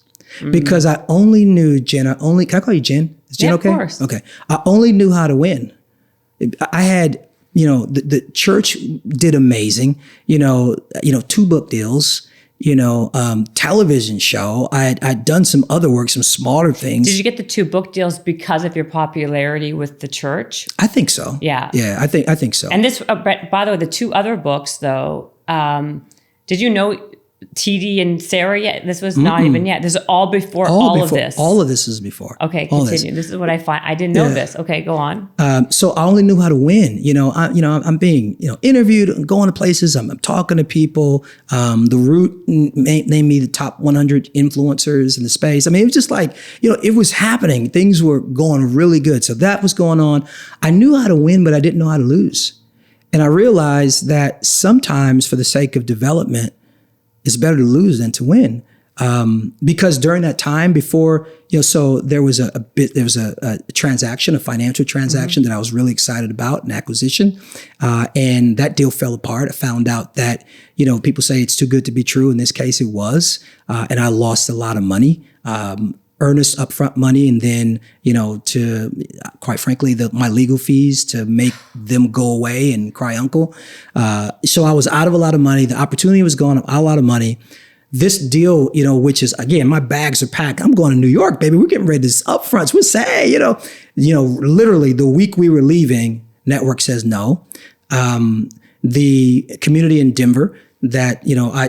because I only knew Jen. Can I call you Jen? Is Jen okay? Of course. Okay. I only knew how to win. I had, the church did amazing, 2 book deals, television show. I'd done some other work, some smaller things. Did you get the 2 book deals because of your popularity with the church? I think so. Yeah. Yeah, I think so. And this, by the way, the 2 other books though, did you know TD and Sarah yet? This was not even yet. This is all before all of this. All of this is before. Okay, continue. This is what I find. I didn't know this. Okay, go on. So I only knew how to win. I'm being interviewed, I'm going to places. I'm talking to people. The Root named me the top 100 influencers in the space. I mean, it was just like it was happening. Things were going really good. So that was going on. I knew how to win, but I didn't know how to lose. And I realized that sometimes, for the sake of development, it's better to lose than to win. Because during that time before, so there was a transaction, a financial transaction that I was really excited about, an acquisition. And that deal fell apart. I found out that, people say it's too good to be true. In this case, it was. And I lost a lot of money, earnest upfront money. And then, to quite frankly, my legal fees to make them go away and cry uncle. So I was out of a lot of money. The opportunity was gone, a lot of money. This deal, which is, again, my bags are packed. I'm going to New York, baby. We're getting ready to upfronts. We're saying, literally the week we were leaving, network says no. The community in Denver that,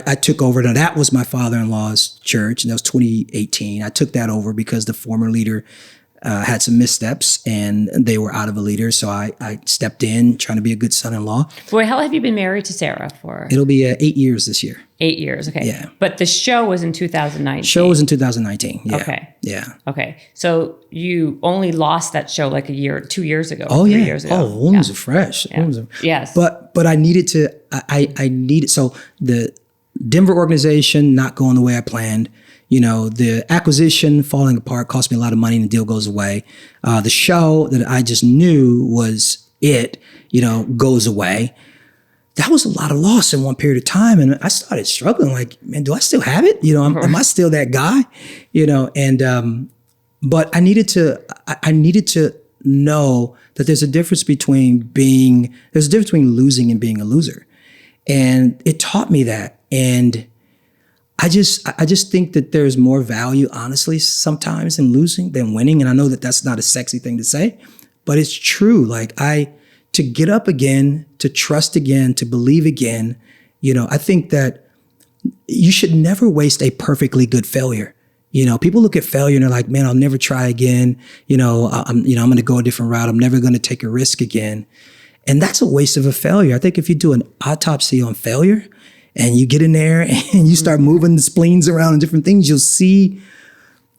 I took over. Now that was my father-in-law's church, and that was 2018. I took that over because the former leader had some missteps and they were out of a leader. So I stepped in trying to be a good son-in-law. Boy, how long have you been married to Sarah for? It'll be 8 years this year. 8 years. Okay. Yeah. But the show was in 2019. Show was in 2019. Yeah. Okay. Yeah. Okay. So you only lost that show like 2 years ago. Oh, 3 yeah. years ago. Oh, wounds are fresh. Yeah. Yes. But I needed to, I needed, so the Denver organization not going the way I planned. The acquisition falling apart cost me a lot of money and the deal goes away. The show that I just knew was it, goes away. That was a lot of loss in one period of time. And I started struggling like, man, do I still have it? Am I still that guy? But I needed to know that there's a difference between losing and being a loser. And it taught me that. And I just think that there's more value, honestly, sometimes in losing than winning. And I know that that's not a sexy thing to say, but it's true. Like to get up again, to trust again, to believe again, I think that you should never waste a perfectly good failure. People look at failure and they're like, man, I'll never try again. I'm going to go a different route. I'm never going to take a risk again. And that's a waste of a failure. I think if you do an autopsy on failure, and you get in there and you start moving the spleens around and different things, you'll see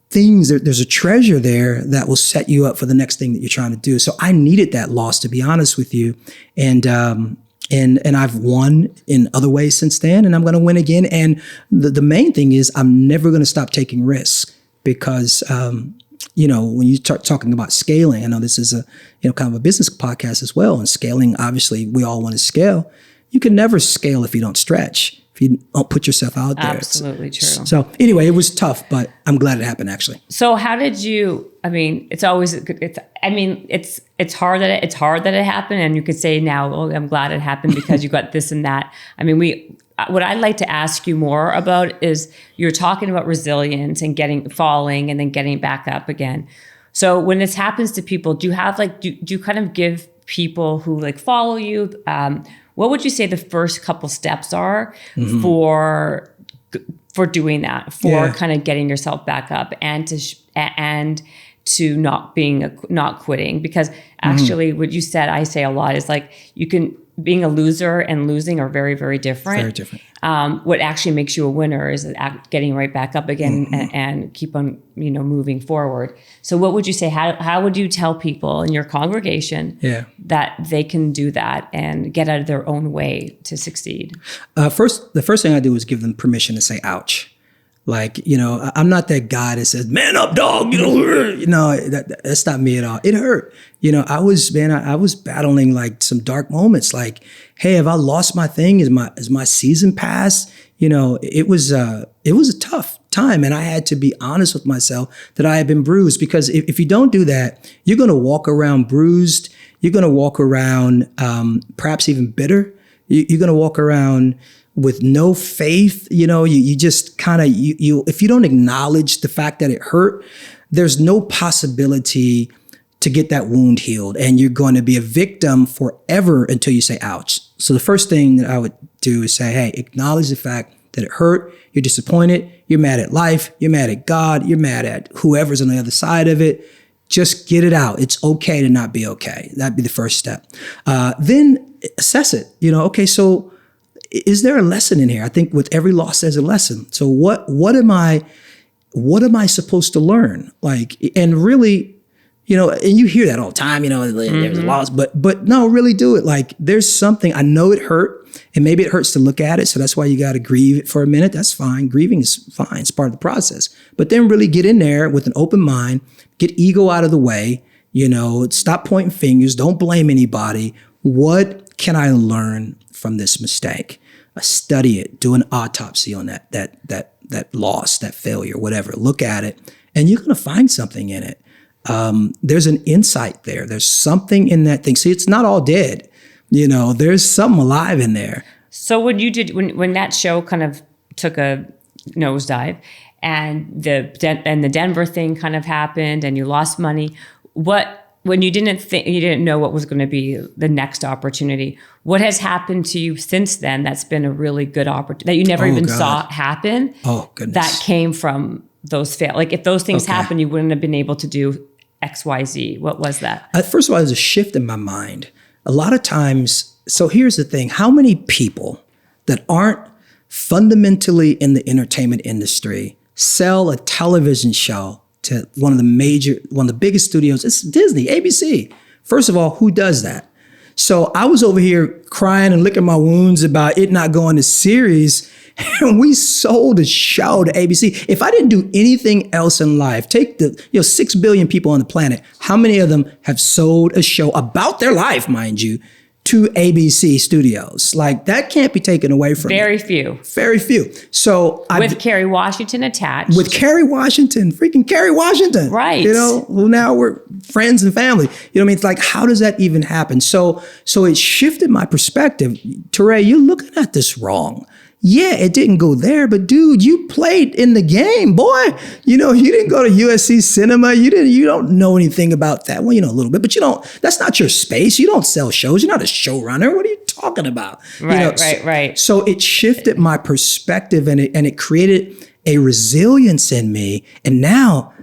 things. There's a treasure there that will set you up for the next thing that you're trying to do. So I needed that loss, to be honest with you. And I've won in other ways since then, and I'm going to win again. And the main thing is I'm never going to stop taking risks because, when you start talking about scaling, I know this is kind of a business podcast as well. And scaling, obviously, we all want to scale. You can never scale if you don't stretch, if you don't put yourself out there. Absolutely true. So anyway, it was tough, but I'm glad it happened actually. So how did you, it's always, it's hard that it happened. And you could say now, oh, I'm glad it happened because you got this and that. What I'd like to ask you more about is you're talking about resilience and falling and then getting back up again. So when this happens to people, do you have do you kind of give people who follow you, what would you say the first couple steps are for doing that, kind of getting yourself back up and to not quitting? Because actually what you said, I say a lot is being a loser and losing are very, very different. Very different. What actually makes you a winner is getting right back up again and keep on, moving forward. So what would you say? How would you tell people in your congregation that they can do that and get out of their own way to succeed? The first thing I do is give them permission to say, ouch. I'm not that guy that says, man up, dog, that's not me at all. It hurt. I was battling some dark moments. Hey, have I lost my thing? Is my season past? It was a tough time. And I had to be honest with myself that I had been bruised, because if you don't do that, you're going to walk around bruised. You're going to walk around perhaps even bitter. You're going to walk around with no faith. You just kind of, if you don't acknowledge the fact that it hurt, there's no possibility to get that wound healed. And you're going to be a victim forever until you say, ouch. So the first thing that I would do is say, hey, acknowledge the fact that it hurt. You're disappointed. You're mad at life. You're mad at God. You're mad at whoever's on the other side of it. Just get it out. It's okay to not be okay. That'd be the first step. Then assess it. Okay, so is there a lesson in here? I think with every loss, there's a lesson. So what am I supposed to learn? And really, and you hear that all the time, there's a loss, but no, really do it. There's something, I know it hurt, and maybe it hurts to look at it. So that's why you got to grieve it for a minute. That's fine. Grieving is fine. It's part of the process. But then really get in there with an open mind, get ego out of the way, stop pointing fingers. Don't blame anybody. What can I learn from this mistake? Study it, do an autopsy on that loss, that failure, whatever. Look at it, and you're going to find something in it. There's an insight there. There's something in that thing. See, it's not all dead. There's something alive in there. So when that show kind of took a nosedive, and the Denver thing kind of happened, and you lost money, when you didn't know what was going to be the next opportunity, what has happened to you since then that's been a really good opportunity that you never even saw happen? Oh, goodness. That came from those fail. If those things happened, you wouldn't have been able to do X, Y, Z. What was that? First of all, there's a shift in my mind. A lot of times, so here's the thing. How many people that aren't fundamentally in the entertainment industry sell a television show to one of the biggest studios? It's Disney, ABC. First of all, who does that? So I was over here crying and licking my wounds about it not going to series, and we sold a show to ABC. If I didn't do anything else in life, take the 6 billion people on the planet, how many of them have sold a show about their life, mind you, to ABC Studios? That can't be taken away from Very me. few. Very few. So with Kerry Washington attached. With Kerry Washington, freaking Kerry Washington. Right. Who now we're friends and family. It's how does that even happen? So it shifted my perspective. Touré, you're looking at this wrong. Yeah, it didn't go there, but dude, you played in the game, boy. You didn't go to USC Cinema. You don't know anything about that. Well, a little bit, but that's not your space. You don't sell shows. You're not a showrunner. What are you talking about? Right. So it shifted my perspective, and it created a resilience in me. And now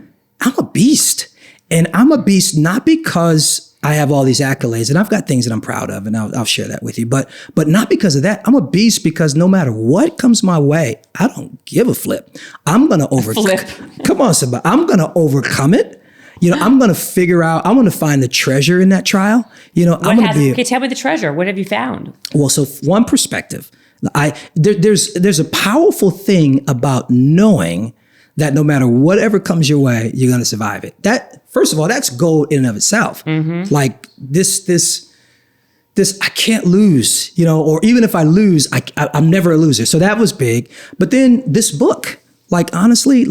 I'm a beast. And I'm a beast not because I have all these accolades, and I've got things that I'm proud of, and I'll share that with you. But not because of that. I'm a beast because no matter what comes my way, I don't give a flip. I'm going to Come on, somebody. I'm going to overcome it. I'm going to figure out, I'm going to find the treasure in that trial. Okay, tell me the treasure. What have you found? Well, so one perspective, there's a powerful thing about knowing that no matter whatever comes your way, you're going to survive it. That, first of all, that's gold in and of itself. Mm-hmm. This, I can't lose, or even if I lose, I'm never a loser. So that was big. But then this book, honestly,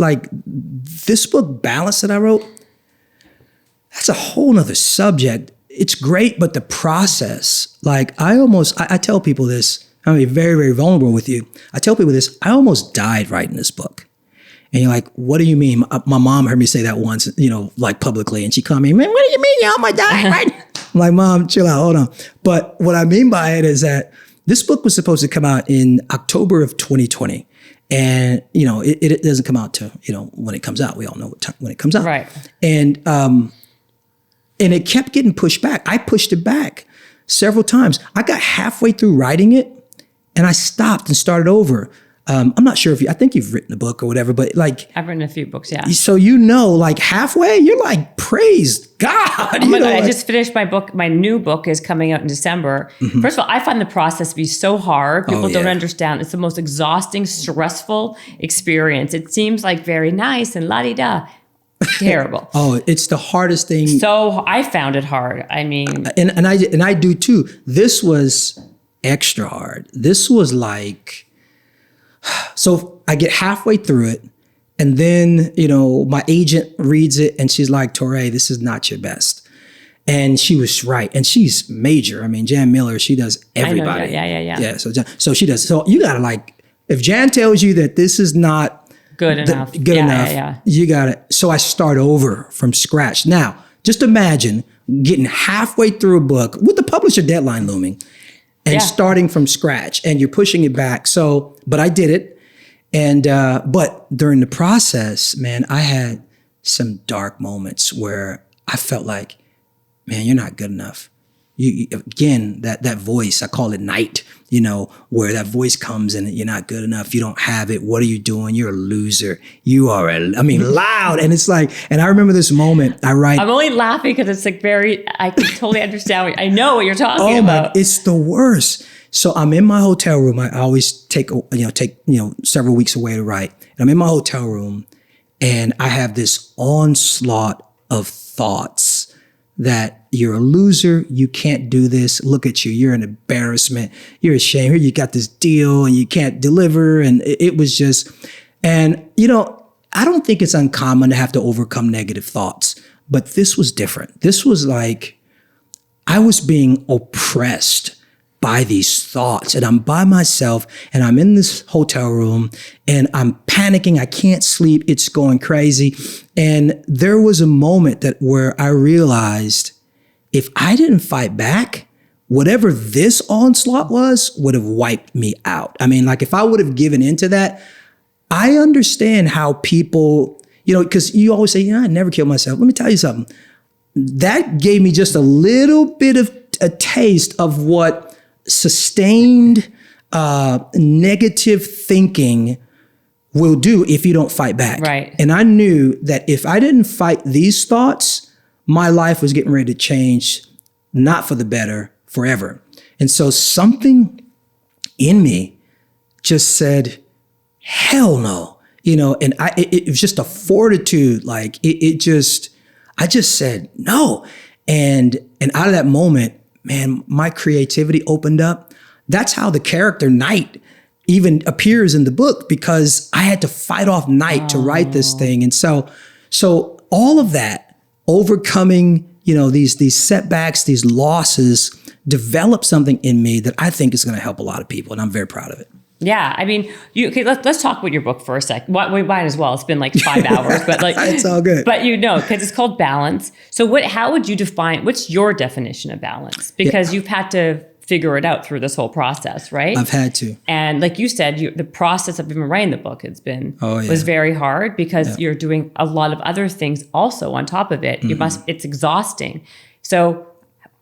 this book, Balance, that I wrote, that's a whole nother subject. It's great, but the process, I tell people this, I'm going to be very, very vulnerable with you. I tell people this, I almost died writing this book. And you're like, what do you mean? My mom heard me say that once, publicly. And she called me, man, what do you mean? You almost died, right? I'm like, Mom, chill out, hold on. But what I mean by it is that this book was supposed to come out in October of 2020. And, it doesn't come out to, when it comes out. We all know what time when it comes out. Right. And it kept getting pushed back. I pushed it back several times. I got halfway through writing it, and I stopped and started over. I'm not sure I think you've written a book or whatever, but I've written a few books, yeah. So halfway, you're like, praise God. Oh my God, I just finished my book. My new book is coming out in December. Mm-hmm. First of all, I find the process to be so hard. People don't understand. It's the most exhausting, stressful experience. It seems very nice and la-di-da. Terrible. It's the hardest thing. So I found it hard. I mean. And I do too. This was extra hard. This was so I get halfway through it, And then, my agent reads it and she's like, Touré, this is not your best. And she was right. And she's major. I mean, Jan Miller, she does everybody. I know, yeah. Yeah. So she does. So you got to if Jan tells you that this is not good enough, you got it. So I start over from scratch. Now, just imagine getting halfway through a book with the publisher deadline looming and starting from scratch, and you're pushing it back. So, but I did it. And, but during the process, man, I had some dark moments where I felt like, man, you're not good enough. Again, that voice, I call it night, where that voice comes and you're not good enough. You don't have it. What are you doing? You're a loser. You are loud. And it's like, and I remember this moment I'm only laughing because it's I can totally understand. I know what you're talking about. It's the worst. So I'm in my hotel room. I always take several weeks away to write. And I'm in my hotel room and I have this onslaught of thoughts that you're a loser, you can't do this, look at you, you're an embarrassment, you're a shame, here you got this deal and you can't deliver. And it was just, and I don't think it's uncommon to have to overcome negative thoughts, but this was different. This was like, I was being oppressed by these thoughts and I'm by myself and I'm in this hotel room and I'm panicking. I can't sleep. It's going crazy. And there was a moment where I realized if I didn't fight back, whatever this onslaught would have wiped me out. I mean, if I would have given into that, I understand how people, because you always say, I never killed myself. Let me tell you something. That gave me just a little bit of a taste of what sustained negative thinking will do if you don't fight back. Right. And I knew that if I didn't fight these thoughts, my life was getting ready to change, not for the better, forever. And so something in me just said, hell no. And it was just a fortitude. I just said no. And out of that moment, man, my creativity opened up. That's how the character Night even appears in the book, because I had to fight off night to write this thing. And so all of that, overcoming, these setbacks, these losses, developed something in me that I think is going to help a lot of people. And I'm very proud of it. Yeah, I mean, let's talk about your book for a sec. We might as well. It's been 5 hours, but it's all good. But because it's called balance. So how would you define? What's your definition of balance? Because you've had to figure it out through this whole process, right? I've had to. And like you said, the process of even writing the book was very hard because you're doing a lot of other things also on top of it. Mm-hmm. It's exhausting. So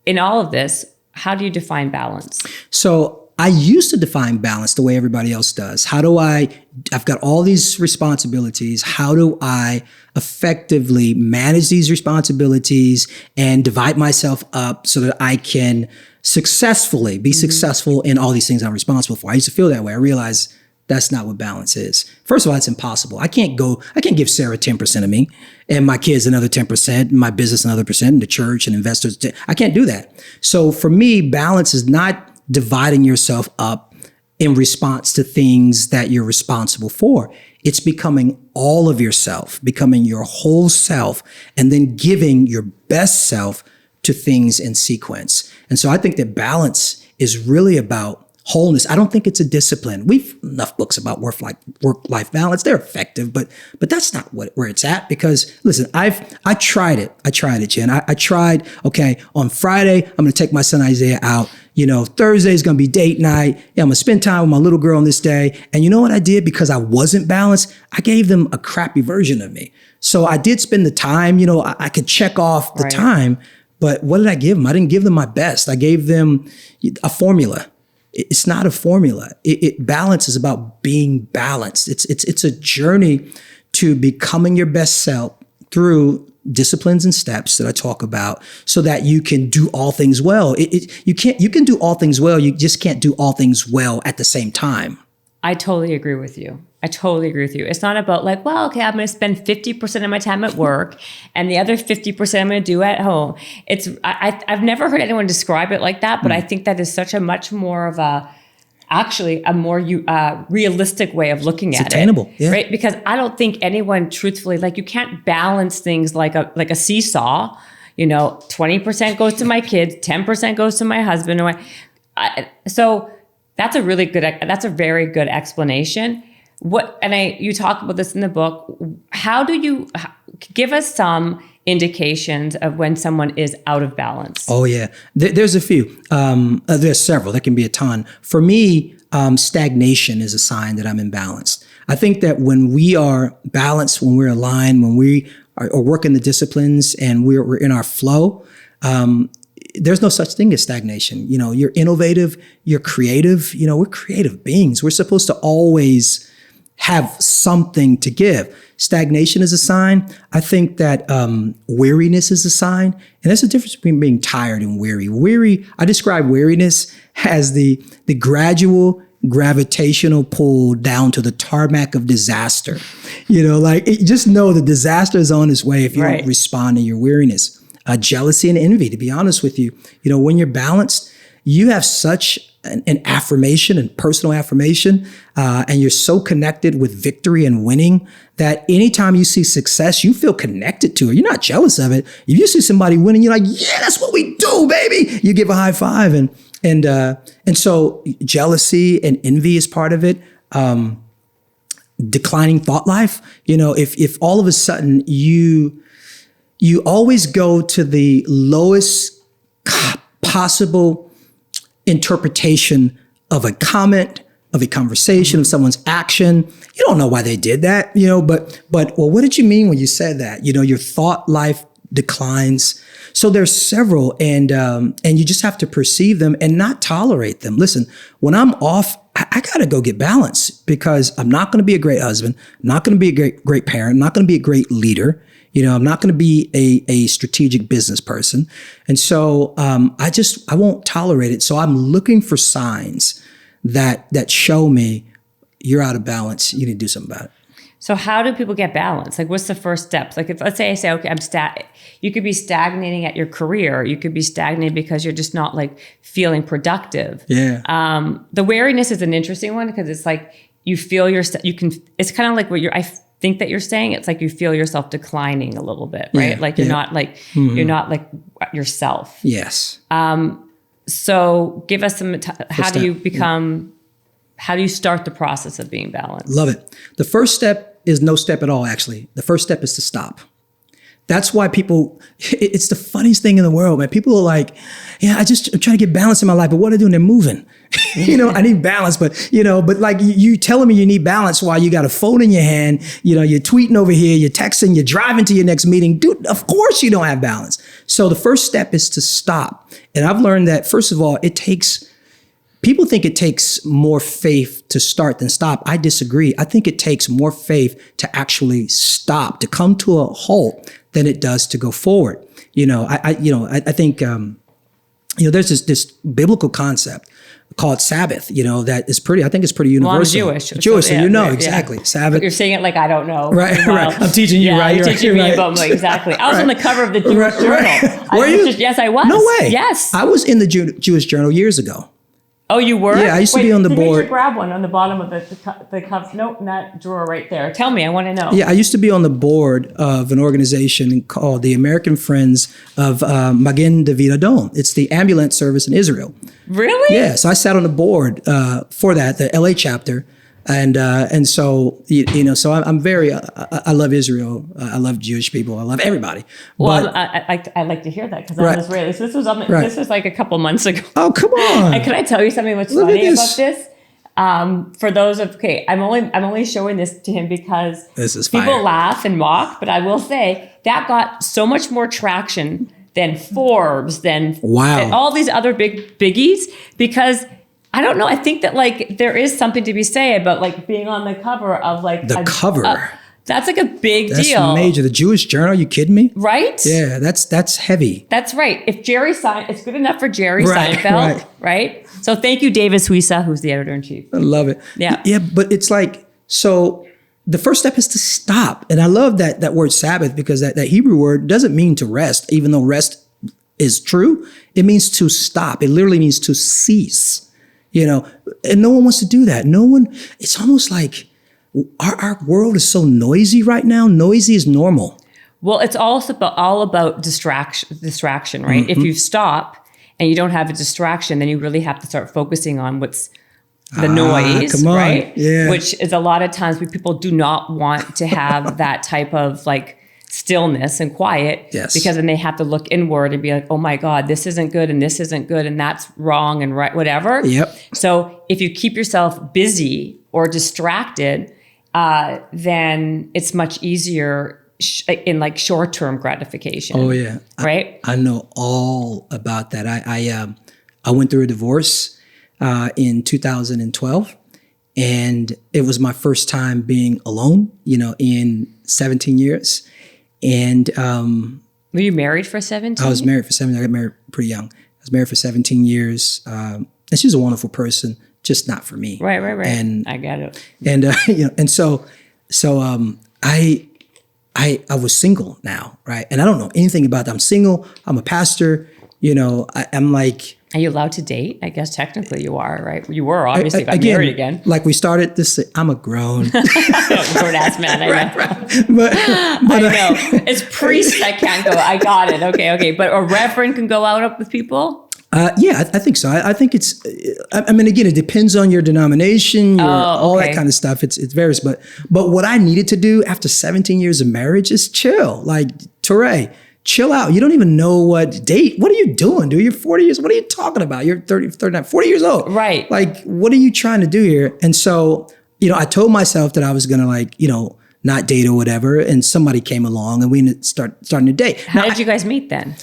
in all of this, how do you define balance? So I used to define balance the way everybody else does. I've got all these responsibilities. How do I effectively manage these responsibilities and divide myself up so that I can successfully be successful in all these things I'm responsible for? I used to feel that way. I realized that's not what balance is. First of all, it's impossible. I can't give Sarah 10% of me and my kids another 10%, my business another percent, and the church and investors. I can't do that. So for me, balance is not dividing yourself up in response to things that you're responsible for. It's becoming all of yourself, becoming your whole self, and then giving your best self to things in sequence. And so I think that balance is really about wholeness. I don't think it's a discipline. We've enough books about work-life balance. They're effective, but that's not where it's at. Because listen, I tried it. Jen. I tried. Okay, on Friday I'm going to take my son Isaiah out. Thursday is going to be date night. Yeah, I'm going to spend time with my little girl on this day. And you know what I did? Because I wasn't balanced, I gave them a crappy version of me. So I did spend the time. I could check off the time. But what did I give them? I didn't give them my best. I gave them a formula. It's not a formula. Balance is about being balanced. It's a journey to becoming your best self through disciplines and steps that I talk about, so that you can do all things well. You can do all things well. You just can't do all things well at the same time. I totally agree with you. It's not about I'm going to spend 50% of my time at work and the other 50% I'm going to do at home. I've never heard anyone describe it like that, but I think that is such a much more of actually a more realistic way of looking at attainable, it. Right? Because I don't think anyone truthfully, like you can't balance things like a seesaw. 20% goes to my kids, 10% goes to my husband. So that's a very good explanation. You talk about this in the book. How do you give us some indications of when someone is out of balance? Oh yeah, there's a few. There's several. There can be a ton. For me, stagnation is a sign that I'm imbalanced. I think that when we are balanced, when we're aligned, when we are working the disciplines and we're in our flow, there's no such thing as stagnation. You're innovative, you're creative. We're creative beings. We're supposed to always have something to give. Stagnation is a sign. I think that weariness is a sign. And there's a difference between being tired and weary. I describe weariness as the gradual gravitational pull down to the tarmac of disaster. Just know the disaster is on its way if you don't respond to your weariness. Jealousy and envy, to be honest with you. When you're balanced, you have such an affirmation and personal affirmation, and you're so connected with victory and winning that anytime you see success, you feel connected to it. You're not jealous of it. If you see somebody winning, you're like, yeah, that's what we do, baby. You give a high five. And so jealousy and envy is part of it. Declining thought life. If all of a sudden you always go to the lowest possible interpretation of a comment, of a conversation, of someone's action. You don't know why they did that, but what did you mean when you said that? Your thought life declines. So there's several, and you just have to perceive them and not tolerate them. Listen, when I'm off, I got to go get balance, because I'm not going to be a great husband. I'm not going to be a great parent. I'm not going to be a great leader. I'm not going to be a strategic business person. And so I won't tolerate it. So I'm looking for signs that show me you're out of balance. You need to do something about it. So how do people get balance? Like, what's the first steps? Like, if let's say I say, okay, you could be stagnating at your career. You could be stagnating because you're just not like feeling productive. Yeah. The wariness is an interesting one, because it's like you feel it's kind of like what I think that you're saying. It's like you feel yourself declining a little bit, right? Yeah, like you're not like, you're not like yourself. Yes. So give us some, how do you start the process of being balanced? Love it. The first step is no step at all, actually. The first step is to stop. That's why it's the funniest thing in the world, man. People are like, yeah, I'm trying to get balance in my life, but what are they doing? They're moving. I need balance, but like you telling me you need balance while you got a phone in your hand, you're tweeting over here, you're texting, you're driving to your next meeting. Dude, of course you don't have balance. So the first step is to stop. And I've learned that, first of all, people think it takes more faith to start than stop. I disagree. I think it takes more faith to actually stop, to come to a halt, than it does to go forward. I think, there's this biblical concept called Sabbath, that is I think it's pretty universal. Well, I'm Jewish. Jewish, so, so exactly. Sabbath. But you're saying it like I don't know. Right. I'm teaching you, right? You're teaching me about exactly. I was on the cover of the Jewish Journal. Were you? Yes, I was. No way. Yes. I was in the Jewish Journal years ago. Oh, you were? Yeah, I used to be on the board. Make sure grab one on the bottom of the cup. Nope, not drawer right there. Tell me, I want to know. Yeah, I used to be on the board of an organization called the American Friends of Magen David Adom. It's the ambulance service in Israel. Really? Yeah, so I sat on the board for that, the LA chapter. And so, so I'm very, I love Israel. I love Jewish people. I love everybody. Well, I like to hear that, because I'm Israeli. So this was like a couple months ago. Oh, come on. And can I tell you something what's funny about this? For those I'm only showing this to him because this is people fire. laugh and mock, but I will say that got so much more traction than Forbes, than all these other biggies, because I don't know. I think that like there is something to be said about like being on the cover of like the cover. That's like a big That's deal. That's major. The Jewish Journal. You kidding me? Right? Yeah, that's heavy. That's right. If it's good enough for Jerry Seinfeld, right? So thank you, David Suissa, who's the editor-in-chief. I love it. Yeah. Yeah, but it's like, so the first step is to stop. And I love that word Sabbath, because that Hebrew word doesn't mean to rest, even though rest is true. It means to stop. It literally means to cease. and no one wants to do that. It's almost like our world is so noisy right now. Noisy is normal. Well, it's also all about distraction, right? Mm-hmm. If you stop and you don't have a distraction, then you really have to start focusing on what's the noise, right? Yeah. Which is a lot of times people do not want to have that type of like stillness and quiet, yes, because then they have to look inward and be like, oh my God, this isn't good and this isn't good and that's wrong and right, whatever. Yep. So if you keep yourself busy or distracted, then it's much easier in like short-term gratification. Oh yeah. Right? I know all about that. I went through a divorce in 2012, and it was my first time being alone, in 17 years. And were you married for 17? I was married for 17. I got married pretty young. I was married for 17 years. And she's a wonderful person, just not for me. Right. And I get it. And and so I was single now, right? And I don't know anything about that. I'm single. I'm a pastor. I'm like. Are you allowed to date? I guess technically you are, right? You were obviously got married again. Like we started this. I'm a grown ass man. I know. Right. But I know it's priests that can't go. I got it. Okay. But a reverend can go out up with people. Yeah, I think so. I think it's. I mean, again, it depends on your denomination, all that kind of stuff. It varies. But what I needed to do after 17 years of marriage is chill. Like Touré, chill out. You don't even know what date. What are you doing, dude? You're 40 years. What are you talking about? You're 30, 39, 40 years old. Right. Like, what are you trying to do here? And so, I told myself that I was going to not date or whatever. And somebody came along and we starting to date. How did you guys meet then?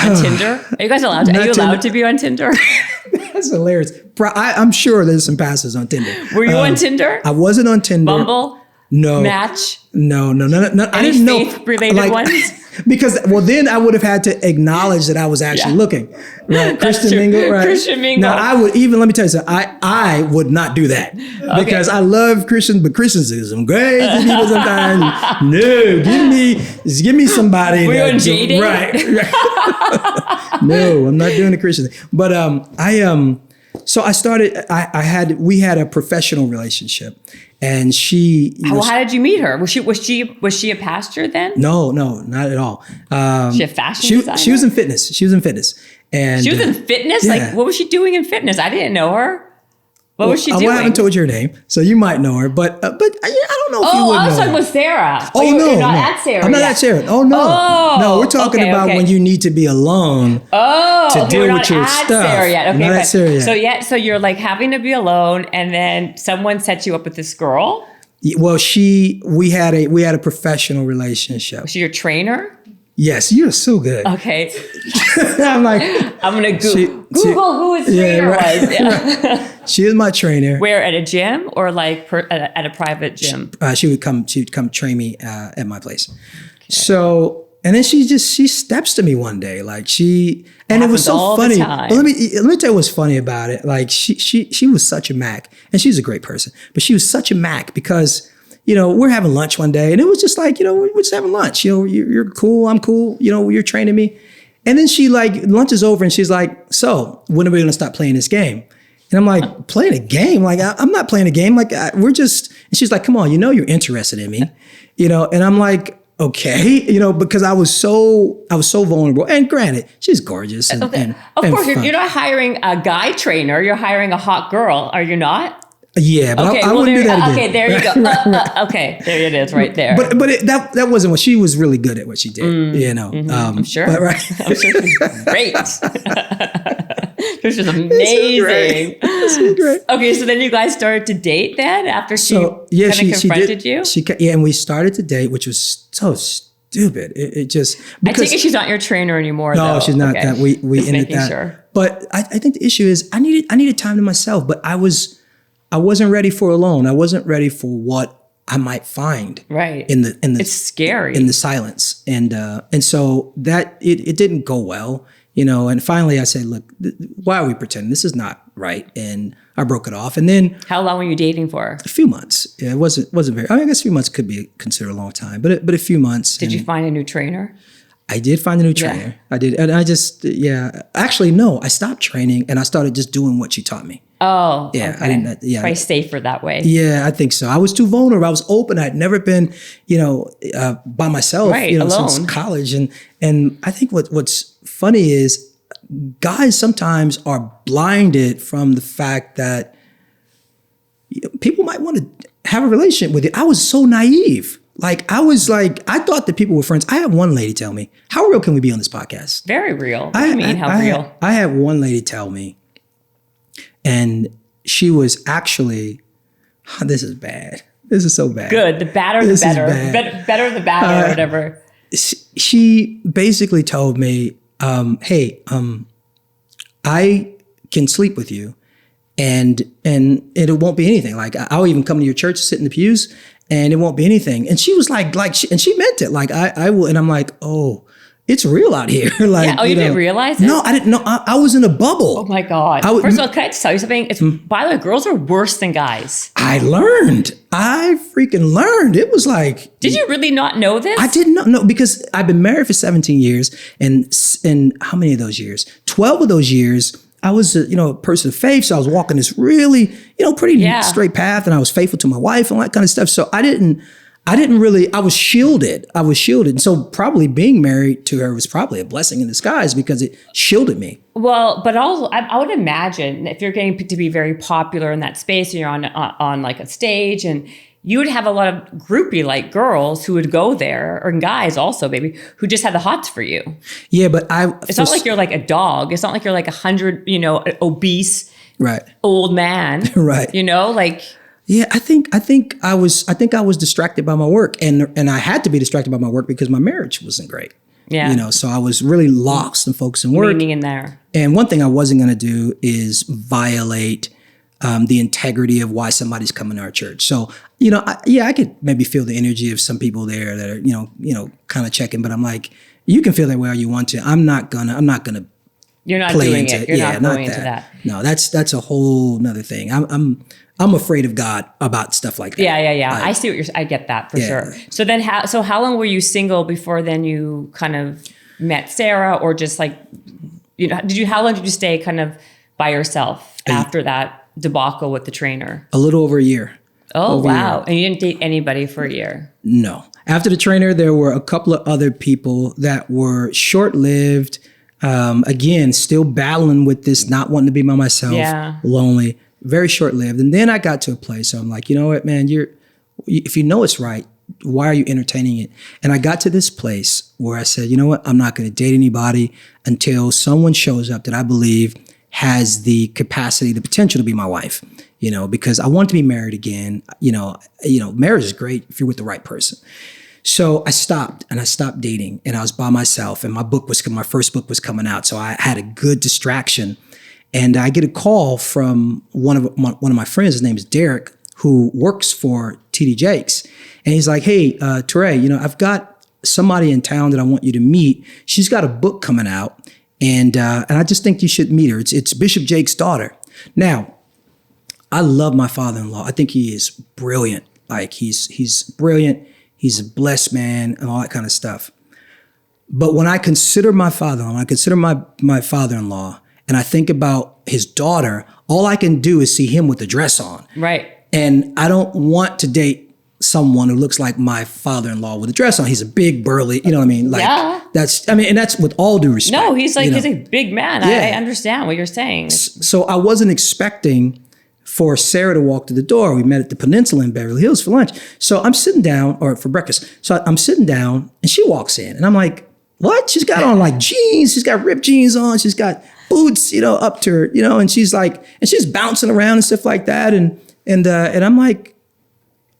On Tinder? Are you guys allowed to? Are you allowed to be on Tinder? That's hilarious. I'm sure there's some pastors on Tinder. Were you on Tinder? I wasn't on Tinder. Bumble? No. Match? No. I Any didn't know. faith-related ones? Because, then I would have had to acknowledge that I was actually looking. Right? Christian mingle, right? Christian mingle. Now, I would let me tell you something. I would not do that. Okay. Because I love Christians, but Christians are some crazy people sometimes. No, give me somebody. Were you on dating? Right. No, I'm not doing the Christian thing. But so I started, we had a professional relationship, and she. How did you meet her? Was she a pastor then? No, not at all. She a fashion designer? She was in fitness. And she was in fitness? Yeah. Like, what was she doing in fitness? I didn't know her. What was she doing? I haven't told you her name, so you might know her, but I don't know if you would know her. I was talking with Sarah. No, you're not at Sarah. I'm not at Sarah. Oh, no. No, we're talking about when you need to be alone to deal with your stuff. Sarah yet. Okay, not at Sarah yet. So you're like having to be alone, and then someone sets you up with this girl? Well, we had a professional relationship. Was she your trainer? Yes, you're so good. Okay. I'm going to Google who his trainer was. Yeah. She is my trainer. Where, at a gym or like at a private gym? She would come train me at my place. Okay. So, and then she steps to me one day, and it was so funny. But let me tell you what's funny about it. Like she was such a Mac, and she's a great person, but she was such a Mac because, we're having lunch one day, and it was just like, we're just having lunch. You're cool, I'm cool. You're training me. And then she lunch is over, and she's like, so when are we going to stop playing this game? And I'm like, playing a game? Like, I'm not playing a game. Like, and she's like, come on, you're interested in me, and I'm like, okay, because I was so vulnerable. And granted, she's gorgeous. And, okay. and, of and course, fun. You're not hiring a guy trainer. You're hiring a hot girl. Are you not? Yeah, but I wouldn't do that again. Okay, there you go. Right. Okay, there it is, right there. But that wasn't what she was really good at. What she did, I'm sure. But, right. I'm sure she's great. This is amazing. This is great. Okay, so then you guys started to date then after she confronted you? And we started to date, which was so stupid. It just because I take it she's not your trainer anymore. No, though. she's not. Okay. That we just ended that. Sure. But I think the issue is I needed time to myself, but I wasn't ready for alone. I wasn't ready for what I might find. Right. In the it's scary. In the silence. And so that it didn't go well, and finally I said, look, why are we pretending? This is not right. And I broke it off. And then how long were you dating for? A few months. Yeah, it wasn't very, I guess a few months could be considered a long time, but a few months. Did you find a new trainer? I did find a new trainer. I did. And I just, actually, no, I stopped training and I started just doing what she taught me. Oh, Yeah, okay. I didn't. Yeah, Probably safer that way. yeah, I think so. I was too vulnerable. I was open. I'd never been, by myself, Right, since alone. college. And I think what's funny is guys sometimes are blinded from the fact that people might want to have a relationship with you. I was so naive. I thought that people were friends. I had one lady tell me, "How real can we be on this podcast?" Very real. What do you mean, how real? I had one lady tell me, and she was actually, this is bad. This is so bad. Good. The badder, the This is better. bad. Better the badder or whatever. She basically told me, "Hey, I can sleep with you, and it won't be anything. Like I'll even come to your church, sit in the pews, and it won't be anything." And she was and she meant it. Like I will. And I'm like, oh, it's real out here. Like, Yeah. Oh, you didn't realize it? No, I didn't know. I was in a bubble. Oh my God. First of all, can I just tell you something? By the way, girls are worse than guys. I freaking learned. It was like, Did you really not know this? I didn't know. No, because I've been married for 17 years, and how many of those years? 12 of those years, I was a person of faith. So I was walking this really, pretty straight path, and I was faithful to my wife and all that kind of stuff. So I was shielded. And so probably being married to her was probably a blessing in disguise because it shielded me. Well, but also I would imagine if you're getting to be very popular in that space and you're on like a stage, and you would have a lot of groupie like girls who would go there, or guys also maybe, who just had the hots for you. Yeah, but it's not like you're like a dog. It's not like you're like 100, obese, right, old man, right. Yeah, I think I was distracted by my work, and I had to be distracted by my work because my marriage wasn't great. Yeah. So I was really lost and focused on work. Meaning in there. And one thing I wasn't going to do is violate the integrity of why somebody's coming to our church. So, I could maybe feel the energy of some people there that are, kind of checking, but I'm like, you can feel that way all you want to. I'm not gonna You're not play doing into it. You're not going into that. No, that's a whole nother thing. I'm afraid of God about stuff like that. Yeah. I see what I get that for sure. So then how long were you single before then you kind of met Sarah, or just like, how long did you stay kind of by yourself after that debacle with the trainer? A little over a year. Oh, wow. And you didn't date anybody for a year? No. After the trainer, there were a couple of other people that were short-lived. Again, still battling with this, not wanting to be by myself, lonely. Very short-lived. And then I got to a place where I'm like, you know what, man, if you know it's right, why are you entertaining it? And I got to this place where I said, you know what, I'm not going to date anybody until someone shows up that I believe has the capacity, the potential to be my wife, because I want to be married again. Marriage is great if you're with the right person. So I stopped dating, and I was by myself, and my first book was coming out. So I had a good distraction. And I get a call from one of my friends. His name is Derek, who works for TD Jakes. And he's like, "Hey, Touré, I've got somebody in town that I want you to meet. She's got a book coming out, and I just think you should meet her. It's Bishop Jakes' daughter." Now, I love my father-in-law. I think he is brilliant. Like he's brilliant. He's a blessed man and all that kind of stuff. But when I consider my father-in-law, when I consider my father-in-law, and I think about his daughter, all I can do is see him with a dress on. Right. And I don't want to date someone who looks like my father-in-law with a dress on. He's a big, burly, you know what I mean? And that's with all due respect. No, he's he's a big man. Yeah. I understand what you're saying. So I wasn't expecting for Sarah to walk to the door. We met at the Peninsula in Beverly Hills for lunch. So I'm sitting down, or for breakfast. So I'm sitting down, and she walks in, and I'm like, what? She's got on like jeans. She's got ripped jeans on. She's got boots, up to her, and she's bouncing around and stuff like that. And I'm like,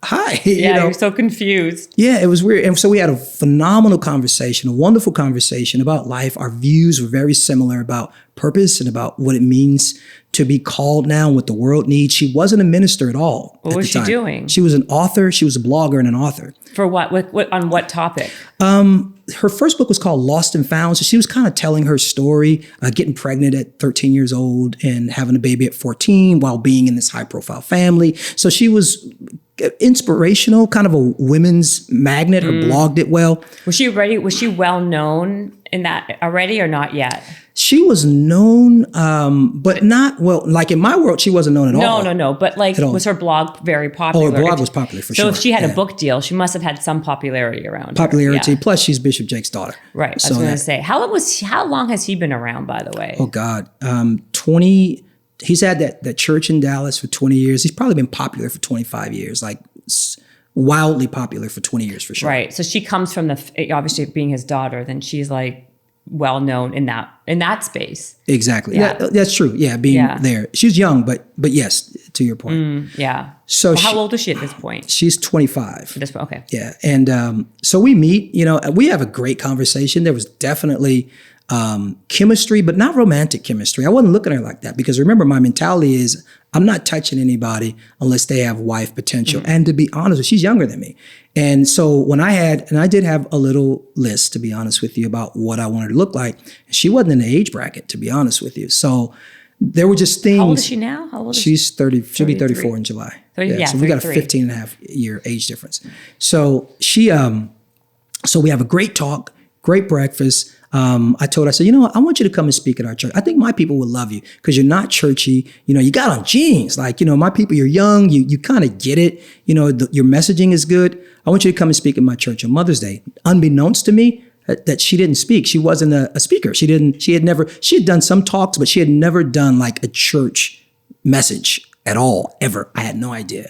hi. You're so confused. Yeah, it was weird. And so we had a phenomenal conversation, a wonderful conversation about life. Our views were very similar about purpose and about what it means to be called now and what the world needs. She wasn't a minister at all. What was she doing? She was an author. She was a blogger and an author. For what? On what topic? Her first book was called Lost and Found. So she was kind of telling her story, getting pregnant at 13 years old and having a baby at 14 while being in this high profile family. So she was inspirational, kind of a women's magnet. Her blog did well. Was she ready? Was she well known in that already or not yet? She was known, but not, well, like in my world, she wasn't known at all. No. But like, was her blog very popular? Oh, her blog was popular for sure. So if she had a book deal, she must have had some popularity around popularity. her. Yeah. Plus, she's Bishop Jake's daughter. Right. I was going to say, how long has he been around, by the way? Oh God, 20. He's had that church in Dallas for 20 years. He's probably been popular for 25 years, like wildly popular for 20 years for sure. Right. So she comes from obviously being his daughter, then she's like well known in that space. Exactly. Yeah. That's true. Yeah, being there. She's young, but yes, to your point. Yeah. So how old is she at this point? She's 25. At this point, okay. Yeah, and so we meet. We have a great conversation. There was definitely chemistry, but not romantic chemistry. I wasn't looking at her like that because remember, my mentality is I'm not touching anybody unless they have wife potential. And to be honest, she's younger than me. And so when I did have a little list, to be honest with you, about what I wanted to look like. She wasn't in the age bracket, to be honest with you. So there were just things. How old is she now? How old is She's 30. She'll be 34 in July. 30, so we got a 15 and a half year age difference. So so we have a great talk, great breakfast. I told her, I said, I want you to come and speak at our church. I think my people will love you because you're not churchy. You got on jeans. Like, my people, you're young. You kind of get it. Your messaging is good. I want you to come and speak at my church on Mother's Day. Unbeknownst to me, that she didn't speak. She wasn't a speaker. She had done some talks, but she had never done like a church message at all, ever. I had no idea.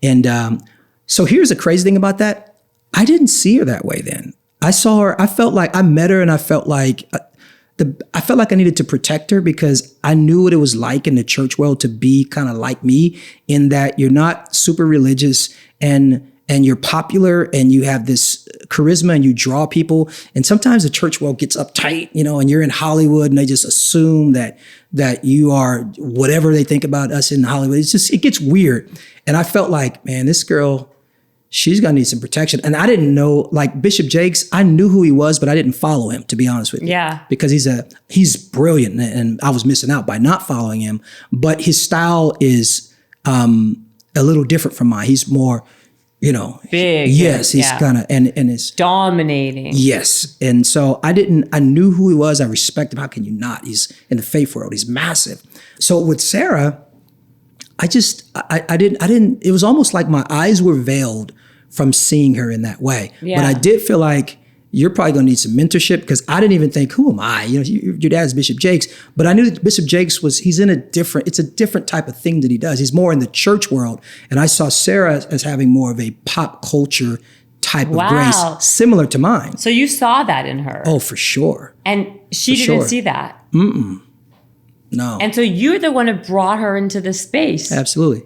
And so here's the crazy thing about that. I didn't see her that way then. I saw her, I felt like I met her and I felt like I needed to protect her because I knew what it was like in the church world to be kind of like me in that you're not super religious and you're popular and you have this charisma and you draw people. And sometimes the church world gets uptight, and you're in Hollywood and they just assume that you are whatever they think about us in Hollywood. It gets weird. And I felt like, man, this girl, she's going to need some protection. And I didn't know, like Bishop Jakes, I knew who he was, but I didn't follow him, to be honest with you. Yeah. Because he's brilliant and I was missing out by not following him. But his style is a little different from mine. He's more, big. Yes, he's kind of, and it's dominating. Yes. And so I knew who he was. I respect him. How can you not? He's in the faith world. He's massive. So with Sarah, I didn't, it was almost like my eyes were veiled from seeing her in that way. Yeah. But I did feel like you're probably going to need some mentorship because I didn't even think, who am I? Your dad's Bishop Jakes, but I knew that Bishop Jakes it's a different type of thing that he does. He's more in the church world. And I saw Sarah as having more of a pop culture type of grace, similar to mine. So you saw that in her. Oh, for sure. And she didn't see that. No. And so you're the one who brought her into this space. Absolutely.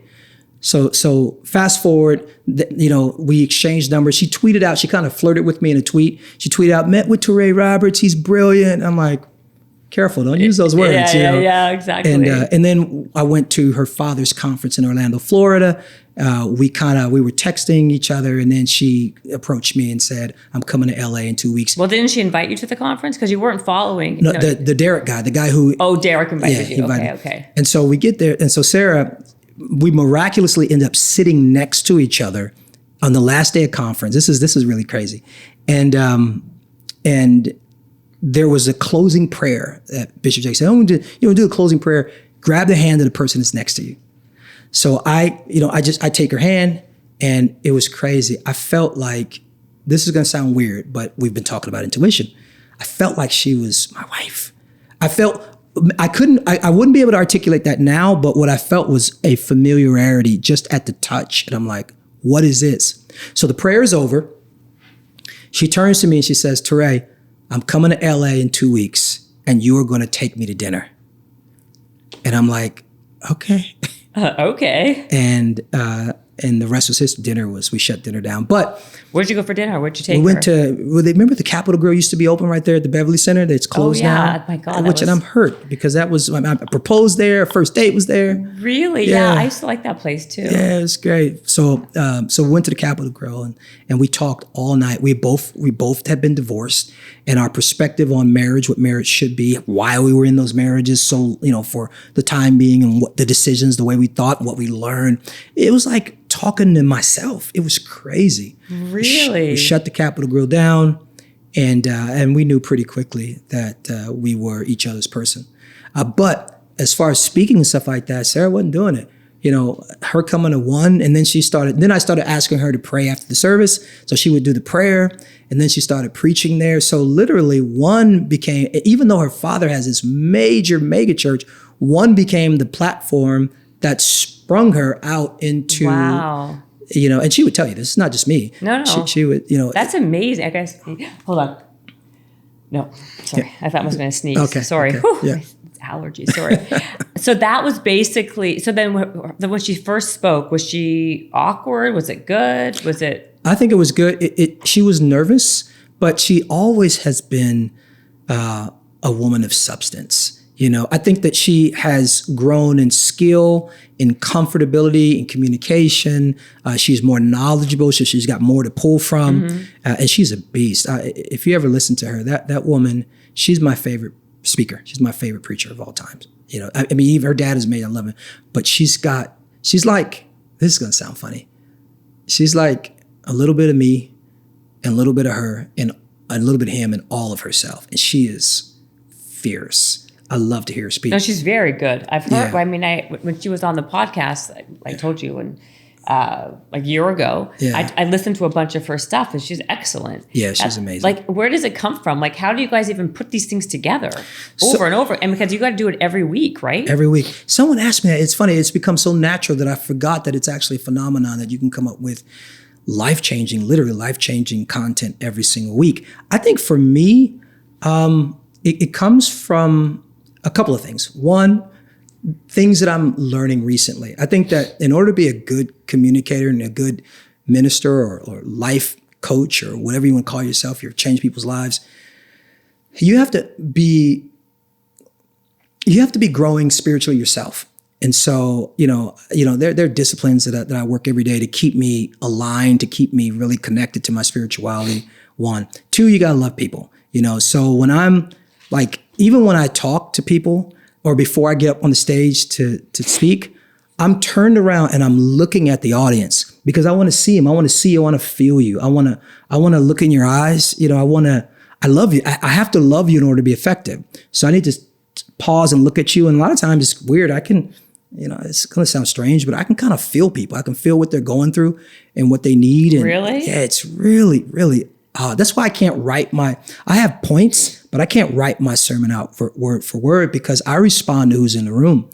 So fast forward, we exchanged numbers. She tweeted out, she kind of flirted with me in a tweet. She tweeted out, met with Touré Roberts. He's brilliant. I'm like, careful, don't use those words. Yeah, exactly. And then I went to her father's conference in Orlando, Florida. We were texting each other, and then she approached me and said, I'm coming to LA in 2 weeks. Well, didn't she invite you to the conference? Because you weren't following. No, the Derek guy, the guy who... Oh, Derek invited you. Okay. And so we get there, and so Sarah, we miraculously end up sitting next to each other on the last day of conference. This is really crazy. And there was a closing prayer that Bishop Jake said, I'm going to do a closing prayer, grab the hand of the person that's next to you. So I take her hand, and it was crazy. I felt like, this is going to sound weird, but we've been talking about intuition. I felt like she was my wife. I wouldn't be able to articulate that now, but what I felt was a familiarity just at the touch. And I'm like, what is this? So the prayer is over. She turns to me and she says, Touré, I'm coming to LA in 2 weeks and you are going to take me to dinner. And I'm like, okay. Okay. And the rest was history. We shut dinner down. But where'd you go for dinner? Where'd you take her? We went to, remember the Capitol Grill used to be open right there at the Beverly Center that's closed now? Oh, my God. And I'm hurt because that was, I proposed there, first date was there. Really? Yeah. I used to like that place too. Yeah, it was great. So we went to the Capitol Grill and we talked all night. We both had been divorced, and our perspective on marriage, what marriage should be, why we were in those marriages. So, for the time being, and what the decisions, the way we thought, what we learned. It was like talking to myself. It was crazy. Really? We shut the Capitol Grill down, And we knew pretty quickly that we were each other's person. But as far as speaking and stuff like that, Sarah wasn't doing it. Her coming to one, and then I started asking her to pray after the service. So she would do the prayer, and then she started preaching there. So literally one became, even though her father has this major mega church, one became the platform that sprung her out into, wow. And she would tell you, this is not just me. No. She would, That's amazing. I guess, hold on. No, sorry. Yeah. I thought I was going to sneeze. Okay. Sorry. Okay. Yeah. Allergies. Sorry. So that was basically, so then when she first spoke, was she awkward? Was it good? Was it? I think it was good. She was nervous, but she always has been a woman of substance. I think that she has grown in skill, in comfortability, in communication. She's more knowledgeable, so she's got more to pull from. Mm-hmm. And she's a beast. If you ever listen to her, that woman, she's my favorite speaker. She's my favorite preacher of all time. I mean, even her dad is amazing. I love him. But she's like, this is going to sound funny. She's like a little bit of me and a little bit of her and a little bit of him and all of herself. And she is fierce. I love to hear her speak. No, she's very good. I've heard, when she was on the podcast, I told you, and a year ago, I listened to a bunch of her stuff, and she's excellent. Yeah, she's amazing. Where does it come from? How do you guys even put these things together over and over? And because you got to do it every week, right? Every week. Someone asked me that. It's funny. It's become so natural that I forgot that it's actually a phenomenon that you can come up with literally life-changing content every single week. I think for me, it comes from a couple of things. One, things that I'm learning recently. I think that in order to be a good communicator and a good minister or life coach or whatever you want to call yourself, you change people's lives, you have to be growing spiritually yourself. And so, there are disciplines that I work every day to keep me aligned, to keep me really connected to my spirituality. One. Two, you got to love people, So when I'm even when I talk to people or before I get up on the stage to speak, I'm turned around and I'm looking at the audience because I want to see them. I want to see you. I want to feel you. I want to look in your eyes. I love you. I have to love you in order to be effective. So I need to pause and look at you. And a lot of times it's weird. I can, it's going to sound strange, but I can kind of feel people. I can feel what they're going through and what they need. And really? Yeah, it's really, really, that's why I can't I have points, but I can't write my sermon out for word because I respond to who's in the room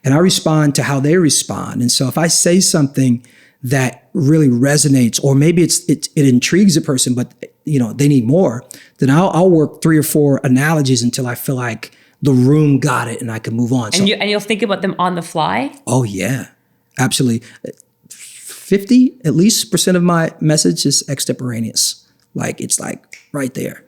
and I respond to how they respond. And so if I say something that really resonates, or maybe it intrigues a person, but they need more, then I'll work 3 or 4 analogies until I feel like the room got it and I can move on. And you'll think about them on the fly? Oh yeah, absolutely. 50% at least of my message is extemporaneous. It's right there.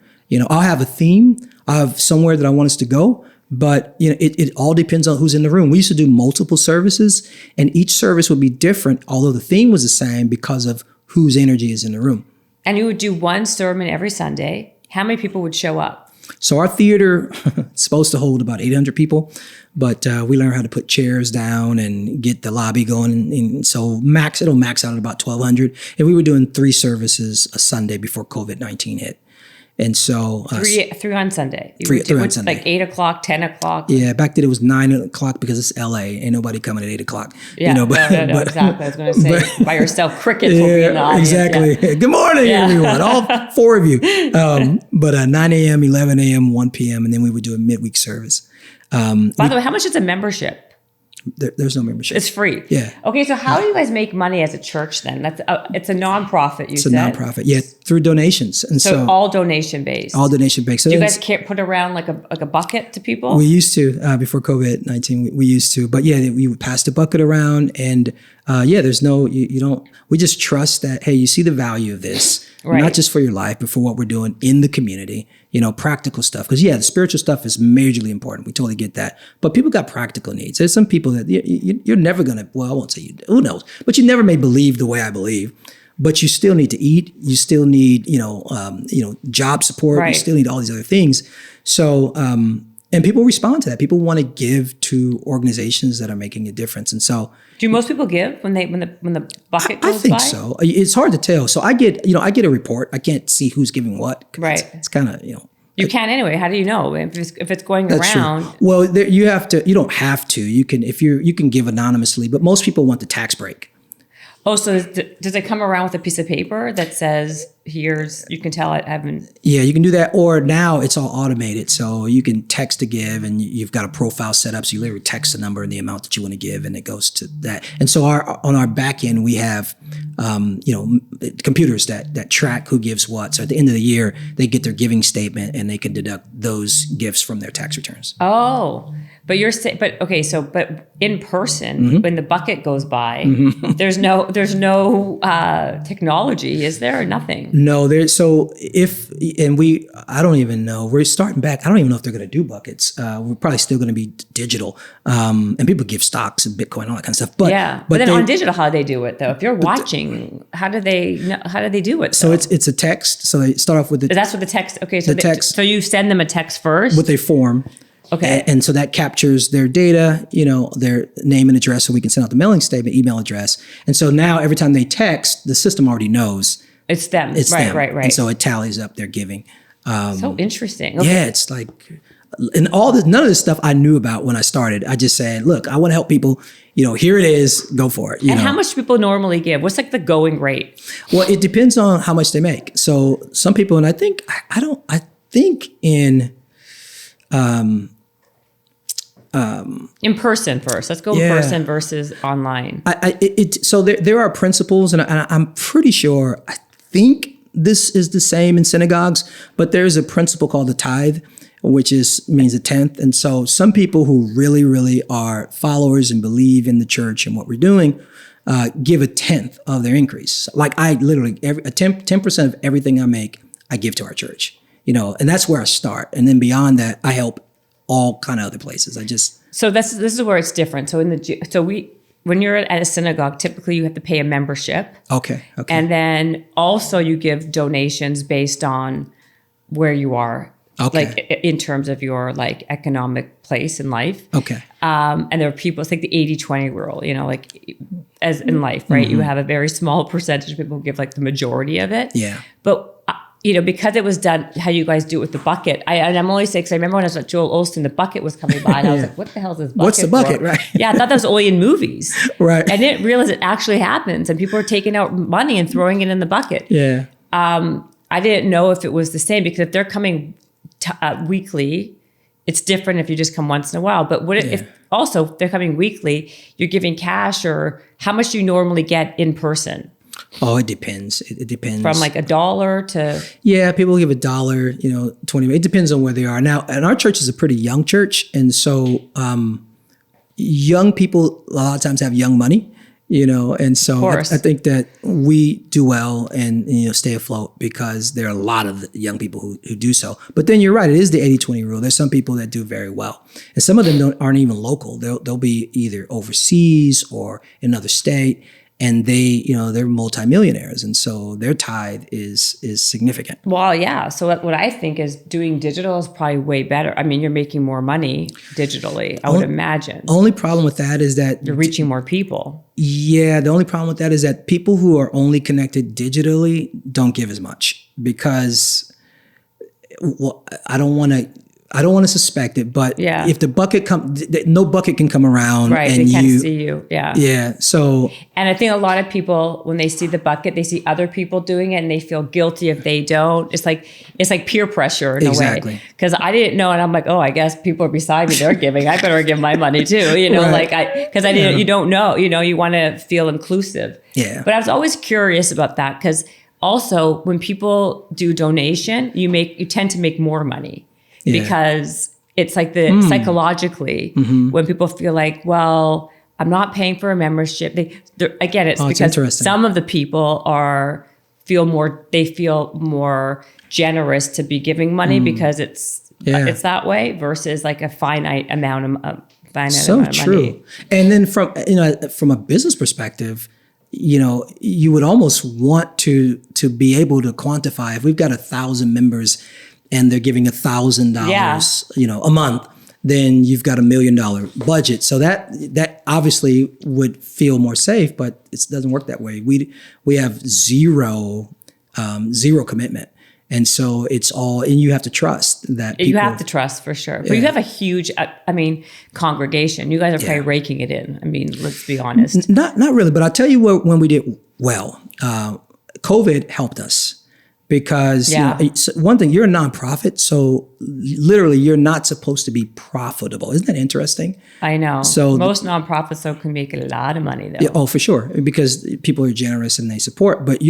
I'll have a theme. I have somewhere that I want us to go, but it all depends on who's in the room. We used to do multiple services and each service would be different, although the theme was the same because of whose energy is in the room. And you would do one sermon every Sunday. How many people would show up? So our theater is supposed to hold about 800 people, but we learned how to put chairs down and get the lobby going. And so it'll max out at about 1,200. And we were doing 3 services a Sunday before COVID-19 hit. And so three on Sunday. Three on Sunday. 8 o'clock, 10 o'clock. Yeah, back then it was 9 o'clock because it's LA. Ain't nobody coming at 8 o'clock. Yeah, no, exactly. I was going to say by yourself, crickets will be in the audience. Exactly. Yeah. Good morning, everyone. All 4 of you. But 9 a.m., 11 a.m., 1 p.m., and then we would do a midweek service. By the way, how much is a membership? There's no membership. It's free. Yeah. Okay, so how do you guys make money as a church then? It's a nonprofit, you said. It's a nonprofit, yeah, through donations. And so all donation based. All donation based. So do you guys put around like a bucket to people? We used to before COVID-19. We used to, but yeah, we would pass the bucket around, and there's no you don't. We just trust that hey, you see the value of this, right. Not just for your life, but for what we're doing in the community. Practical stuff. Because the spiritual stuff is majorly important. We totally get that. But people got practical needs. There's some people that you're never going to, well, I won't say who knows, but you never may believe the way I believe. But you still need to eat. You still need, job support. Right. You still need all these other things. So And people respond to that. People want to give to organizations that are making a difference. And so, do most people give when the bucket goes by? I think so. It's hard to tell. So I get a report. I can't see who's giving what. Right. It's kind of, You can't anyway. How do you know if it's going that's around? True. Well, you don't have to. You can give anonymously, but most people want the tax break. Oh, so does it come around with a piece of paper that says, you can tell I haven't. Yeah, you can do that. Or now it's all automated. So you can text to give and you've got a profile set up. So you literally text the number and the amount that you want to give and it goes to that. And so on our back end, we have, computers that track who gives what. So at the end of the year, they get their giving statement and they can deduct those gifts from their tax returns. Oh, but but in person, when the bucket goes by, there's no technology, is there? Nothing. No, I don't even know. We're starting back. I don't even know if they're going to do buckets. We're probably still going to be digital. And people give stocks and Bitcoin, all that kind of stuff. But then on digital, how do they do it though? If you're watching, how do they do it? So it's a text. So they start off with that's what the text. Okay, so text. So you send them a text first with a form. Okay. And so that captures their data, their name and address, so we can send out the mailing statement, email address. And so now every time they text, the system already knows it's them. Right. And so it tallies up their giving. So interesting. Okay. Yeah, it's like, and none of this stuff I knew about when I started. I just said, look, I want to help people. Here it is. Go for it. And how much do people normally give? What's like the going rate? Well, it depends on how much they make. So some people, and I think in person first. Let's go in person versus online. So there are principles, and I'm pretty sure. I think this is the same in synagogues, but there's a principle called the tithe, which means a tenth. And so some people who really, really are followers and believe in the church and what we're doing, give a tenth of their increase. Like I literally 10% of everything I make, I give to our church. And that's where I start, and then beyond that, I help all kind of other places. So this is where it's different. So when you're at a synagogue, typically you have to pay a membership. Okay. And then also you give donations based on where you are. Okay. Like in terms of your like economic place in life. Okay. And there are people, it's like the 80-20 rule, like as in life, right? You have a very small percentage of people who give like the majority of it. Yeah. But because it was done, how you guys do it with the bucket. I'm only saying, because I remember when I was at Joel Osteen, the bucket was coming by, and I was like, "What the hell is this bucket? What's the bucket?" For? Right? Yeah, I thought that was only in movies. Right. I didn't realize it actually happens, and people are taking out money and throwing it in the bucket. Yeah. I didn't know if it was the same, because if they're coming weekly, it's different if you just come once in a while. But if they're coming weekly, you're giving cash, or how much do you normally get in person? Oh, it depends. It depends. From like $1 to... Yeah, people give $1, 20. It depends on where they are. Now, and our church is a pretty young church. And so young people a lot of times have young money, and so I think that we do well and stay afloat because there are a lot of young people who do so. But then you're right, it is the 80-20 rule. There's some people that do very well. And some of them aren't even local. They'll be either overseas or in another state. And they're multimillionaires, and so their tithe is significant. Well, yeah. So what I think is doing digital is probably way better. I mean, you're making more money digitally, I would imagine. Only problem with that is that you're reaching more people. Yeah, the only problem with that is that people who are only connected digitally don't give as much, because I don't want to suspect it, but if the bucket no bucket can come around, right? And they can't see you. Yeah. So, and I think a lot of people, when they see the bucket, they see other people doing it, and they feel guilty if they don't. It's like peer pressure in a way. Because I didn't know, and I'm like, oh, I guess people are beside me, they're giving. I better give my money too. Right. Because I didn't. You don't know. You want to feel inclusive. Yeah. But I was always curious about that, because also when people do donation, you tend to make more money. Yeah. Because it's like psychologically, when people feel like, well, I'm not paying for a membership. It's because some of the people feel more generous to be giving money because it's that way, versus like a finite amount of money. And then from a business perspective, you would almost want to be able to quantify, if we've got 1,000 members and they're giving $1,000, a month, then you've got $1 million budget. So that obviously would feel more safe, but it doesn't work that way. We have zero commitment. And so it's all, and you have to trust that people, you have to trust for sure. But you have a huge, congregation. You guys are probably raking it in. I mean, let's be honest. Not really, but I'll tell you when we did well. COVID helped us. Because one thing, you're a nonprofit, so literally you're not supposed to be profitable. Isn't that interesting? I know. So most nonprofits though can make a lot of money though. Yeah, oh, for sure, because people are generous and they support. But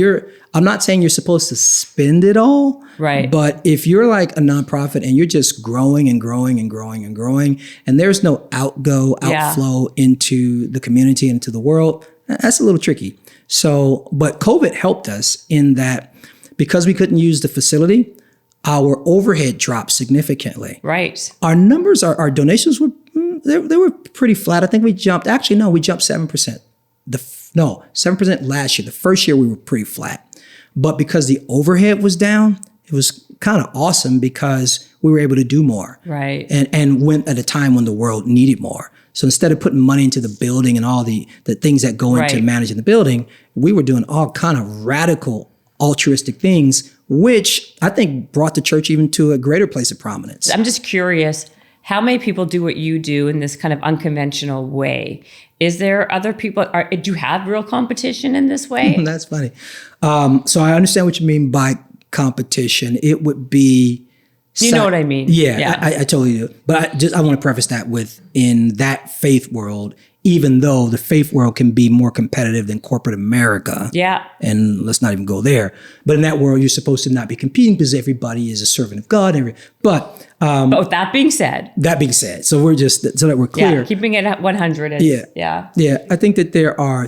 I'm not saying you're supposed to spend it all. Right. But if you're like a nonprofit and you're just growing and growing and growing and growing, and there's no outflow into the community and into the world, that's a little tricky. So, but COVID helped us in that. Because we couldn't use the facility, our overhead dropped significantly. Right. Our numbers, our donations were, they were pretty flat. I think we jumped 7%. 7% last year. The first year we were pretty flat. But because the overhead was down, it was kind of awesome because we were able to do more. Right. And went at a time when the world needed more. So instead of putting money into the building and all the things that go into managing the building, we were doing all kind of radical altruistic things, which I think brought the church even to a greater place of prominence. I'm just curious, how many people do what you do in this kind of unconventional way? Is there other people, do you have real competition in this way? That's funny. So I understand what you mean by competition. It would be... You know what I mean? Yeah. I totally do. But I want to preface that with, in that faith world, even though the faith world can be more competitive than corporate America. Yeah. And let's not even go there. But in that world, you're supposed to not be competing because everybody is a servant of God. But with that being said. So we're just, so that we're clear. Yeah, keeping it at 100. Yeah. I think that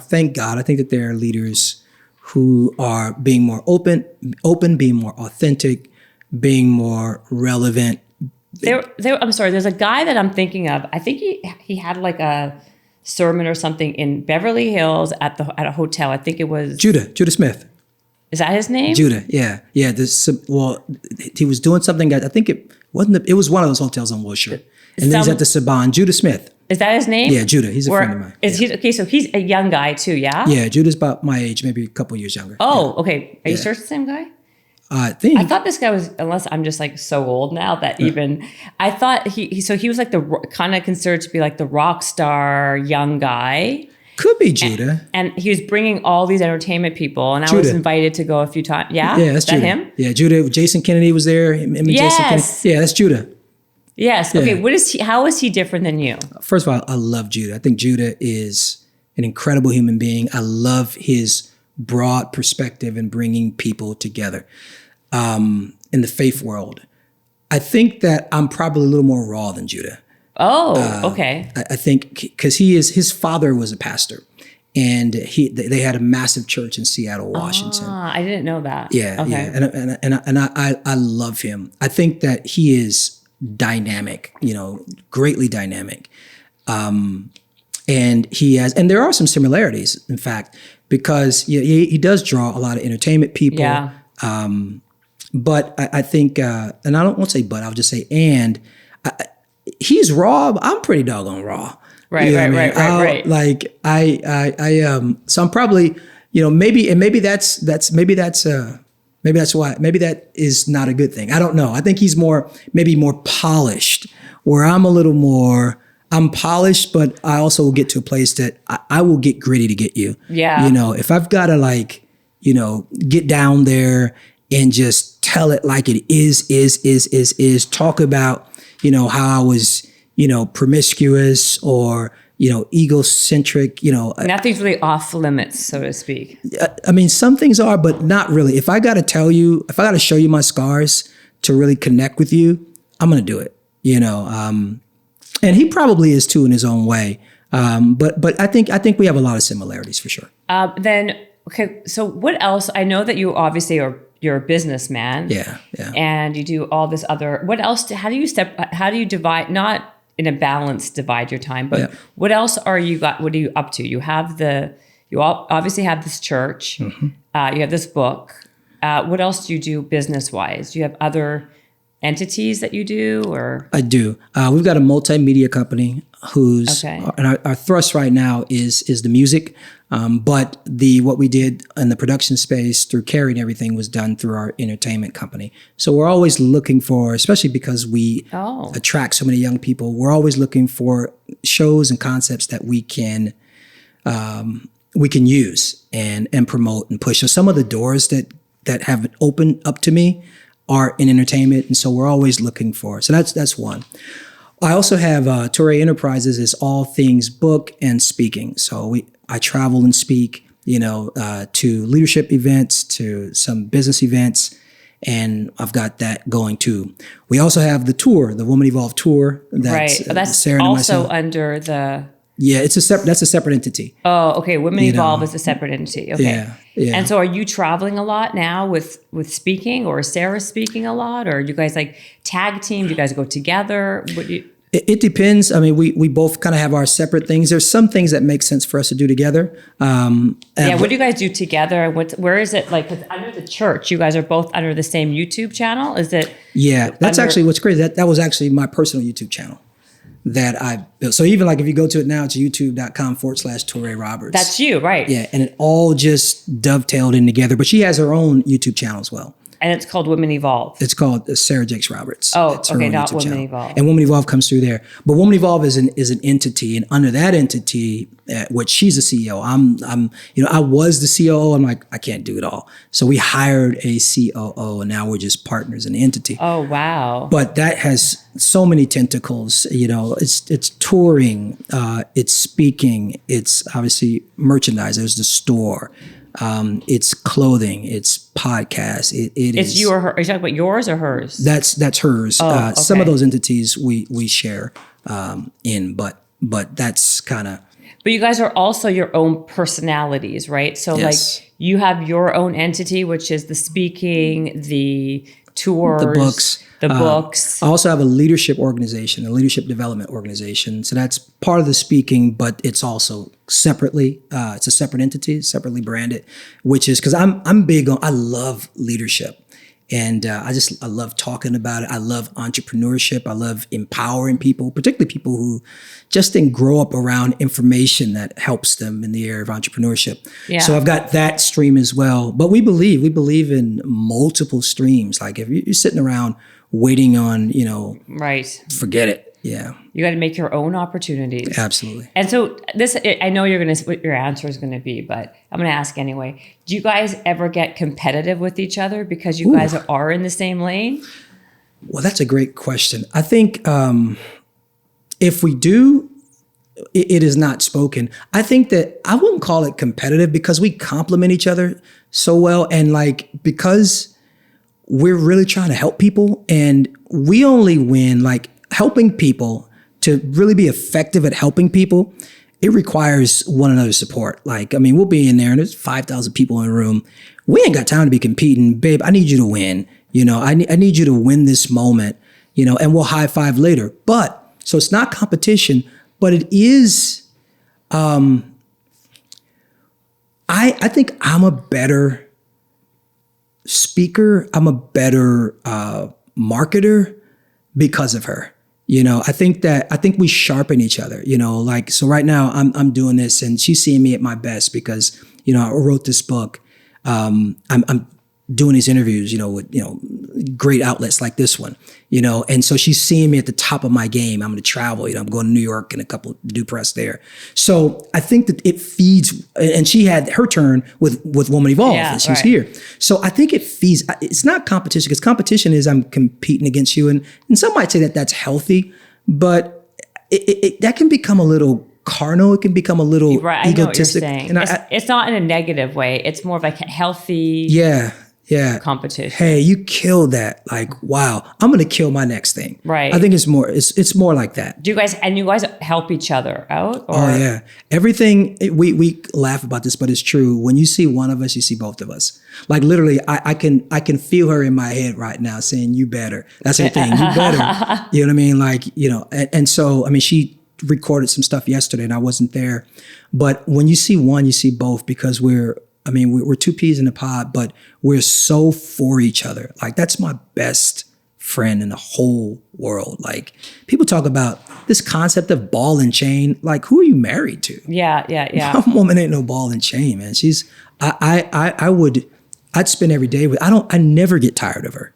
thank God, I think that there are leaders who are being more open, being more authentic, being more relevant. I'm sorry, there's a guy that I'm thinking of. I think he had like a sermon or something in Beverly Hills at a hotel. I think it was Judah Smith. Is that his name? Judah, yeah. He was doing something. I think it was one of those hotels on Wilshire. And then he's at the Saban. Judah Smith. Is that his name? Yeah, Judah. He's a friend of mine. So he's a young guy too, yeah? Yeah, Judah's about my age, maybe a couple years younger. Oh, okay. Are you sure it's the same guy? I thought this guy was, unless I'm just like so old now that even, I thought he was like the kind of considered to be like the rock star young guy. Could be Judah. And he was bringing all these entertainment people, and I was invited to go a few times. Yeah? Yeah, that's Judah. Him? Yeah, Judah. Jason Kennedy was there. Yes. Yeah, that's Judah. Yes. Yeah. Okay. How is he different than you? First of all, I love Judah. I think Judah is an incredible human being. I love his broad perspective in bringing people together in the faith world. I think that I'm probably a little more raw than Judah. Oh, okay. I think because his father was a pastor, and they had a massive church in Seattle, Washington. I didn't know that. Yeah, okay. Yeah, and I love him. I think that he is dynamic, greatly dynamic, and there are some similarities, in fact, because he does draw a lot of entertainment people. Yeah. But I think, and I don't want to say but, I'll just say he's raw. I'm pretty doggone raw. Right. Like so I'm probably, maybe that's why, maybe that is not a good thing. I don't know. I think he's maybe more polished, where I'm a little more, I'm polished, but I also will get to a place that I will get gritty to get you. Yeah. If I've got to get down there and just tell it like it is, talk about, how I was, promiscuous or, egocentric, Nothing's really off limits, so to speak. I mean, some things are, but not really. If I got to show you my scars to really connect with you, I'm going to do it, and he probably is too in his own way. But I think we have a lot of similarities for sure. Okay. So what else? I know that you obviously you're a businessman. Yeah. And you do all this other, what else, how do you divide, not in a balance, divide your time, but what else what are you up to? You obviously have this church, you have this book. What else do you do business wise? Do you have other entities that you do, or? I do. We've got a multimedia company whose Okay. and our thrust right now is the music. But what we did in the production space through Carrie and everything was done through our entertainment company. So we're always looking for, especially because we attract so many young people, we're always looking for shows and concepts that we can use and promote and push. So some of the doors that have opened up to me are in entertainment, and so we're always looking for. So that's one. I also have Touré Enterprises is all things book and speaking. So I travel and speak, to leadership events, to some business events, and I've got that going too. We also have the tour, the Woman Evolve tour. That's Sarah and also myself. Under the. Yeah, that's a separate entity. Oh, okay. Women Evolve is a separate entity. Okay. Yeah. And so are you traveling a lot now with speaking, or is Sarah speaking a lot, or do you guys like tag team? Do you guys go together? It depends. I mean, we both kind of have our separate things. There's some things that make sense for us to do together. What do you guys do together? Where is it? Like, 'cause under the church, you guys are both under the same YouTube channel. Is it? Yeah, that's actually what's crazy. That was actually my personal YouTube channel that I built. So even like if you go to it now, it's youtube.com/Touré Roberts. That's you, right? Yeah, and it all just dovetailed in together. But she has her own YouTube channel as well. And it's called Women Evolve. It's called Sarah Jakes Roberts. Oh, it's her okay, own not YouTube Women channel. Evolve. And Women Evolve comes through there. But Women Evolve is an entity, and under that entity, which she's a CEO. I was the COO. I'm like, I can't do it all. So we hired a COO, and now we're just partners in the entity. Oh, wow. But that has so many tentacles. It's touring, it's speaking, it's obviously merchandise. There's the store. It's clothing, it's podcasts. It's you or her. Are you talking about yours or hers? That's hers. Okay. Some of those entities we share in, but that's kind of. But you guys are also your own personalities, right? So Yes. like you have your own entity, which is the speaking, the tours, The books. the books. I also have a leadership organization, a leadership development organization. So that's part of the speaking, but it's also separately. It's a separate entity, separately branded, which is because I'm big on. I love leadership, and I love talking about it. I love entrepreneurship. I love empowering people, particularly people who just didn't grow up around information that helps them in the area of entrepreneurship. Yeah. So I've got that stream as well. But we believe in multiple streams. Like if you're sitting around waiting on, Right. forget it. Yeah, You got to make your own opportunities. absolutely. And so I know what your answer is going to be, but I'm going to ask anyway. Do you guys ever get competitive with each other because you guys are in the same lane? Well, that's a great question. I think if we do, it is not spoken. I think that I wouldn't call it competitive because we complement each other so well. And because we're really trying to help people, and we only win helping people. To really be effective at helping people, it requires one another's support. We'll be in there and there's 5,000 people in a room. We ain't got time to be competing. Babe, I need you to win. I need you to win this moment, and we'll high five later. So it's not competition, but it is, I think I'm a better speaker. I'm a better marketer because of her. I think we sharpen each other, so right now I'm doing this and she's seeing me at my best because, I wrote this book. I'm doing these interviews, with, great outlets like this one, and so she's seeing me at the top of my game. I'm going to travel, I'm going to New York and a couple do press there. So I think that it feeds, and she had her turn with Woman Evolve and she's here. So I think it feeds, it's not competition because competition is I'm competing against you. And some might say that that's healthy, but that can become a little carnal. It can become a little egotistic. I know what you're saying. And it's not in a negative way. It's more of like healthy. Yeah. Competition. Hey, you killed that. Wow, I'm going to kill my next thing. Right. I think it's more like that. Do you guys help each other out? Or? Oh yeah. Everything, we laugh about this, but it's true. When you see one of us, you see both of us. Literally, I can feel her in my head right now saying, you better. That's her thing. You better. You know what I mean? And so, she recorded some stuff yesterday and I wasn't there. But when you see one, you see both because we're two peas in a pod, but we're so for each other. That's my best friend in the whole world. Like, people talk about this concept of ball and chain. Like, who are you married to? Yeah. My woman ain't no ball and chain, man. I'd spend every day with, I never get tired of her.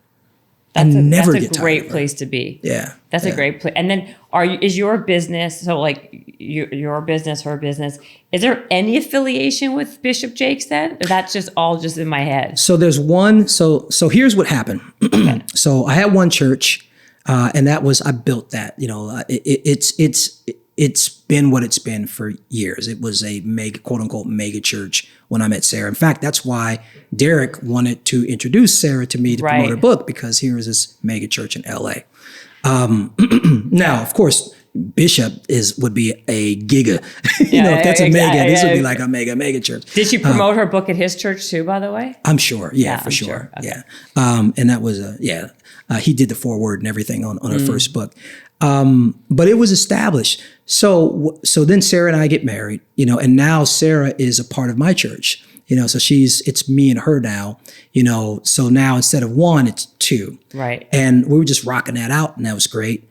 That's a great place to be. Yeah. That's a great place. And then is your business, so like your business, her business, is there any affiliation with Bishop Jakes then? Or that's just all just in my head? So there's one, so here's what happened. Okay. So I had one church, and I built that, it's been what it's been for years. It was a mega, quote unquote, mega church when I met Sarah. In fact, that's why Derek wanted to introduce Sarah to me to promote her book, because here is this mega church in LA. Now, of course, Bishop would be a giga. If that's a mega, this would be like a mega church. Did she promote her book at his church too, by the way? I'm sure. Yeah, for sure. Okay. Yeah. And that was he did the foreword and everything on her first book. But it was established. So then Sarah and I get married, and now Sarah is a part of my church, so it's me and her now, so now instead of one, it's two. Right. And we were just rocking that out, and that was great.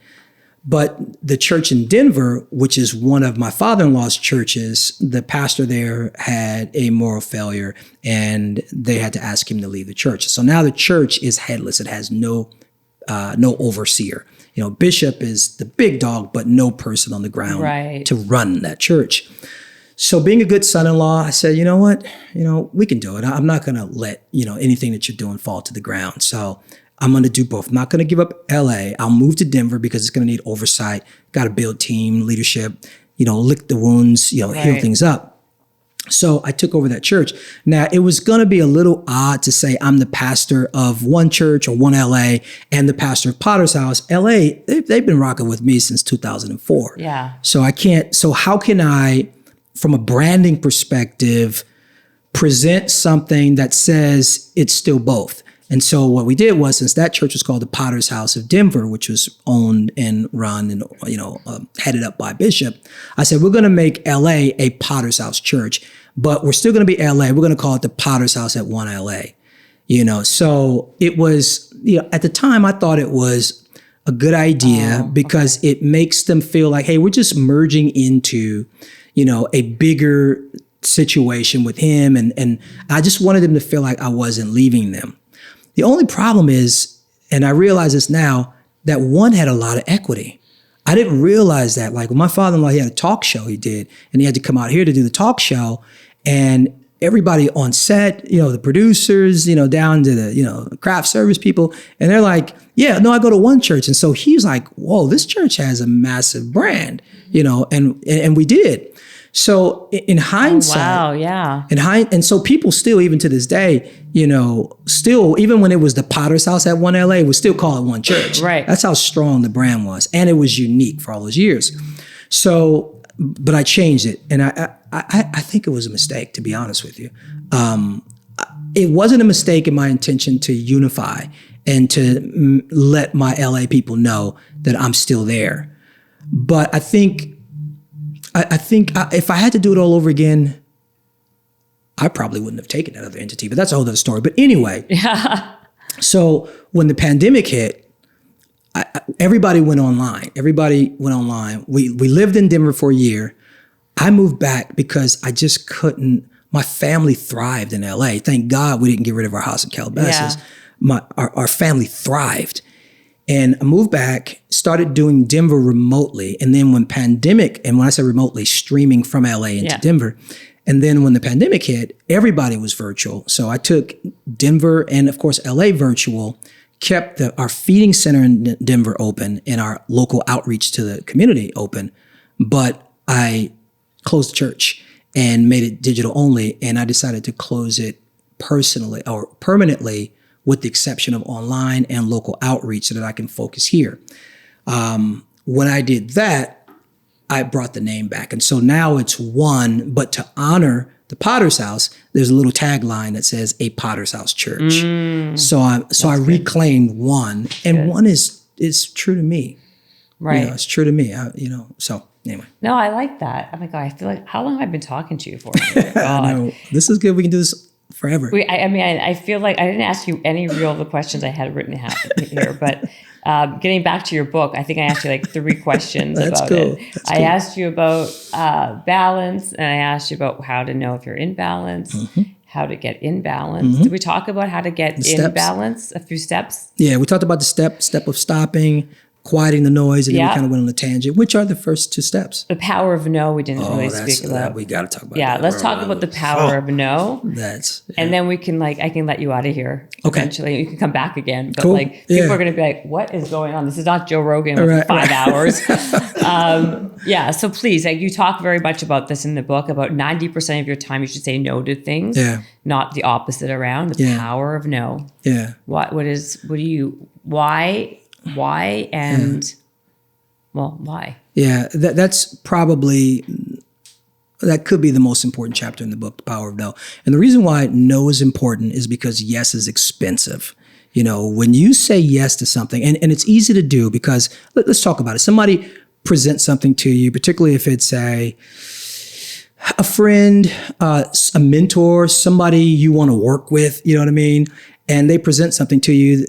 But the church in Denver, which is one of my father-in-law's churches, the pastor there had a moral failure, and they had to ask him to leave the church. So now the church is headless. It has no overseer. Bishop is the big dog, but no person on the ground to run that church. So being a good son-in-law, I said, you know what? We can do it. I'm not going to let, anything that you're doing fall to the ground. So I'm going to do both. I'm not going to give up LA. I'll move to Denver because it's going to need oversight. Got to build team leadership, lick the wounds, heal things up. So I took over that church. Now, it was going to be a little odd to say I'm the pastor of one church or one LA and the pastor of Potter's House. LA, they've been rocking with me since 2004. Yeah. So how can I, from a branding perspective, present something that says it's still both? And so what we did was, since that church was called the Potter's House of Denver, which was owned and run and headed up by Bishop, I said, we're going to make LA a Potter's House church, but we're still going to be LA. We're going to call it the Potter's House at One LA. So it was, at the time I thought it was a good idea because it makes them feel like, hey, we're just merging into, a bigger situation with him, and I just wanted them to feel like I wasn't leaving them. The only problem is, and I realize this now, that one had a lot of equity. I didn't realize that. Like, when my father-in-law, he had a talk show he did, and he had to come out here to do the talk show, and everybody on set, the producers, down to the, craft service people, and they're like, yeah, no, I go to one church. And so he's like, whoa, this church has a massive brand, and we did. So in hindsight, wow, yeah. And so people still, even to this day, still, even when it was the Potter's House at One LA, would still call it one church. Right. That's how strong the brand was. And it was unique for all those years. So, but I changed it. And I think it was a mistake, to be honest with you. It wasn't a mistake in my intention to unify and to let my LA people know that I'm still there. But I think if I had to do it all over again, I probably wouldn't have taken that other entity, but that's a whole other story. But anyway, so when the pandemic hit, everybody went online. We lived in Denver for a year. I moved back because I just couldn't. My family thrived in LA. Thank God we didn't get rid of our house in Calabasas. Yeah. Our family thrived. And I moved back, started doing Denver remotely. And then when I say remotely, streaming from LA into Denver. And then when the pandemic hit, everybody was virtual. So I took Denver and, of course, LA virtual, kept our feeding center in Denver open and our local outreach to the community open. But I closed the church and made it digital only. And I decided to close it personally or permanently, with the exception of online and local outreach, so that I can focus here. When I did that, I brought the name back. And so now it's one, but to honor the Potter's House, there's a little tagline that says a Potter's House Church. So I reclaimed one, and good. One is true to me. Right. It's true to me. So anyway. No, I like that. Oh my God, I feel like, how long have I been talking to you for? Oh I know. This is good. We can do this forever. I feel like I didn't ask you any real of the questions I had written here, but Getting back to your book, I think I asked you like 3 questions about cool. it. I asked you about balance, and I asked you about how to know if you're in balance, how to get in balance. Did we talk about how to get in balance? A few steps? Yeah, we talked about the step of stopping, quieting the noise, and then we kind of went on a tangent. Which are the first 2 steps? The power of no, we didn't really speak about. We got to talk about that. Yeah, let's talk about the power of no. And then we can I can let you out of here eventually. You can come back again. But people are going to be like, what is going on? This is not Joe Rogan with 5 hours. So please, you talk very much about this in the book. About 90% of your time, you should say no to things, not the opposite around. The power of no. Yeah. Why and why? Yeah, that's probably, that could be the most important chapter in the book, The Power of No. And the reason why no is important is because yes is expensive. When you say yes to something, and it's easy to do because, let's talk about it. Somebody presents something to you, particularly if it's a friend, a mentor, somebody you want to work with, you know what I mean? And they present something to you,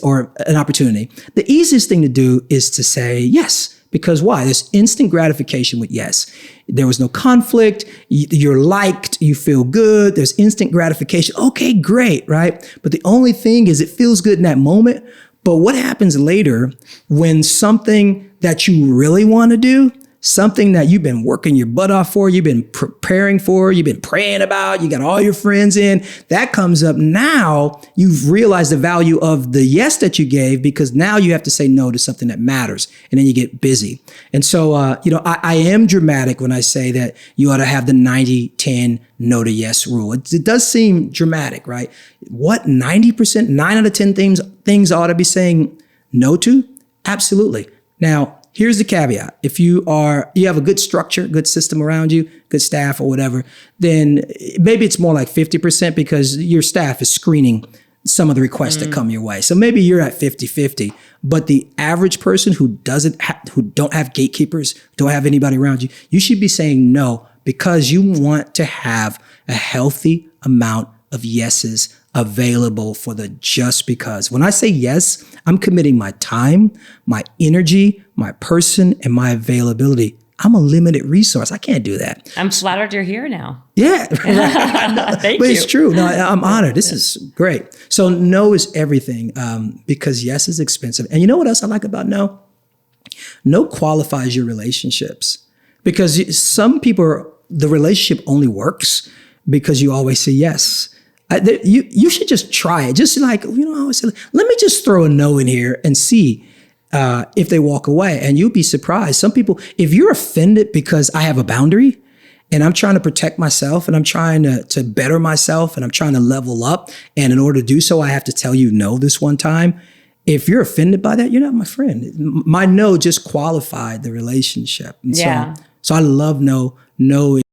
or an opportunity, the easiest thing to do is to say yes. Because why? There's instant gratification with yes. There was no conflict. You're liked. You feel good. There's instant gratification. Okay, great, right? But the only thing is it feels good in that moment. But what happens later when something that you really want to do, something that you've been working your butt off for, you've been preparing for, you've been praying about, you got all your friends in, that comes up. Now you've realized the value of the yes that you gave, because now you have to say no to something that matters, and then you get busy. And so, I am dramatic when I say that you ought to have the 90-10 no to yes rule. It does seem dramatic, right? What, 90%, 9 out of 10 things I ought to be saying no to? Absolutely. Now, here's the caveat. If you have a good structure, good system around you, good staff or whatever, then maybe it's more like 50% because your staff is screening some of the requests that come your way. So maybe you're at 50-50, but the average person who don't have gatekeepers, don't have anybody around you, you should be saying no, because you want to have a healthy amount of yeses available for the just because. When I say yes, I'm committing my time, my energy, my person, and my availability. I'm a limited resource. I can't do that. I'm flattered you're here now. Yeah. Thank but you. It's true. No, I'm honored. This is great. So no is everything, because yes is expensive. And you know what else I like about no? No qualifies your relationships, because some people, the relationship only works because you always say yes. You should just try it. Just I always say, let me just throw a no in here and see if they walk away. And you'll be surprised. Some people, if you're offended because I have a boundary and I'm trying to protect myself and I'm trying to better myself and I'm trying to level up, and in order to do so, I have to tell you no this one time. If you're offended by that, you're not my friend. My no just qualified the relationship. And so I love no. No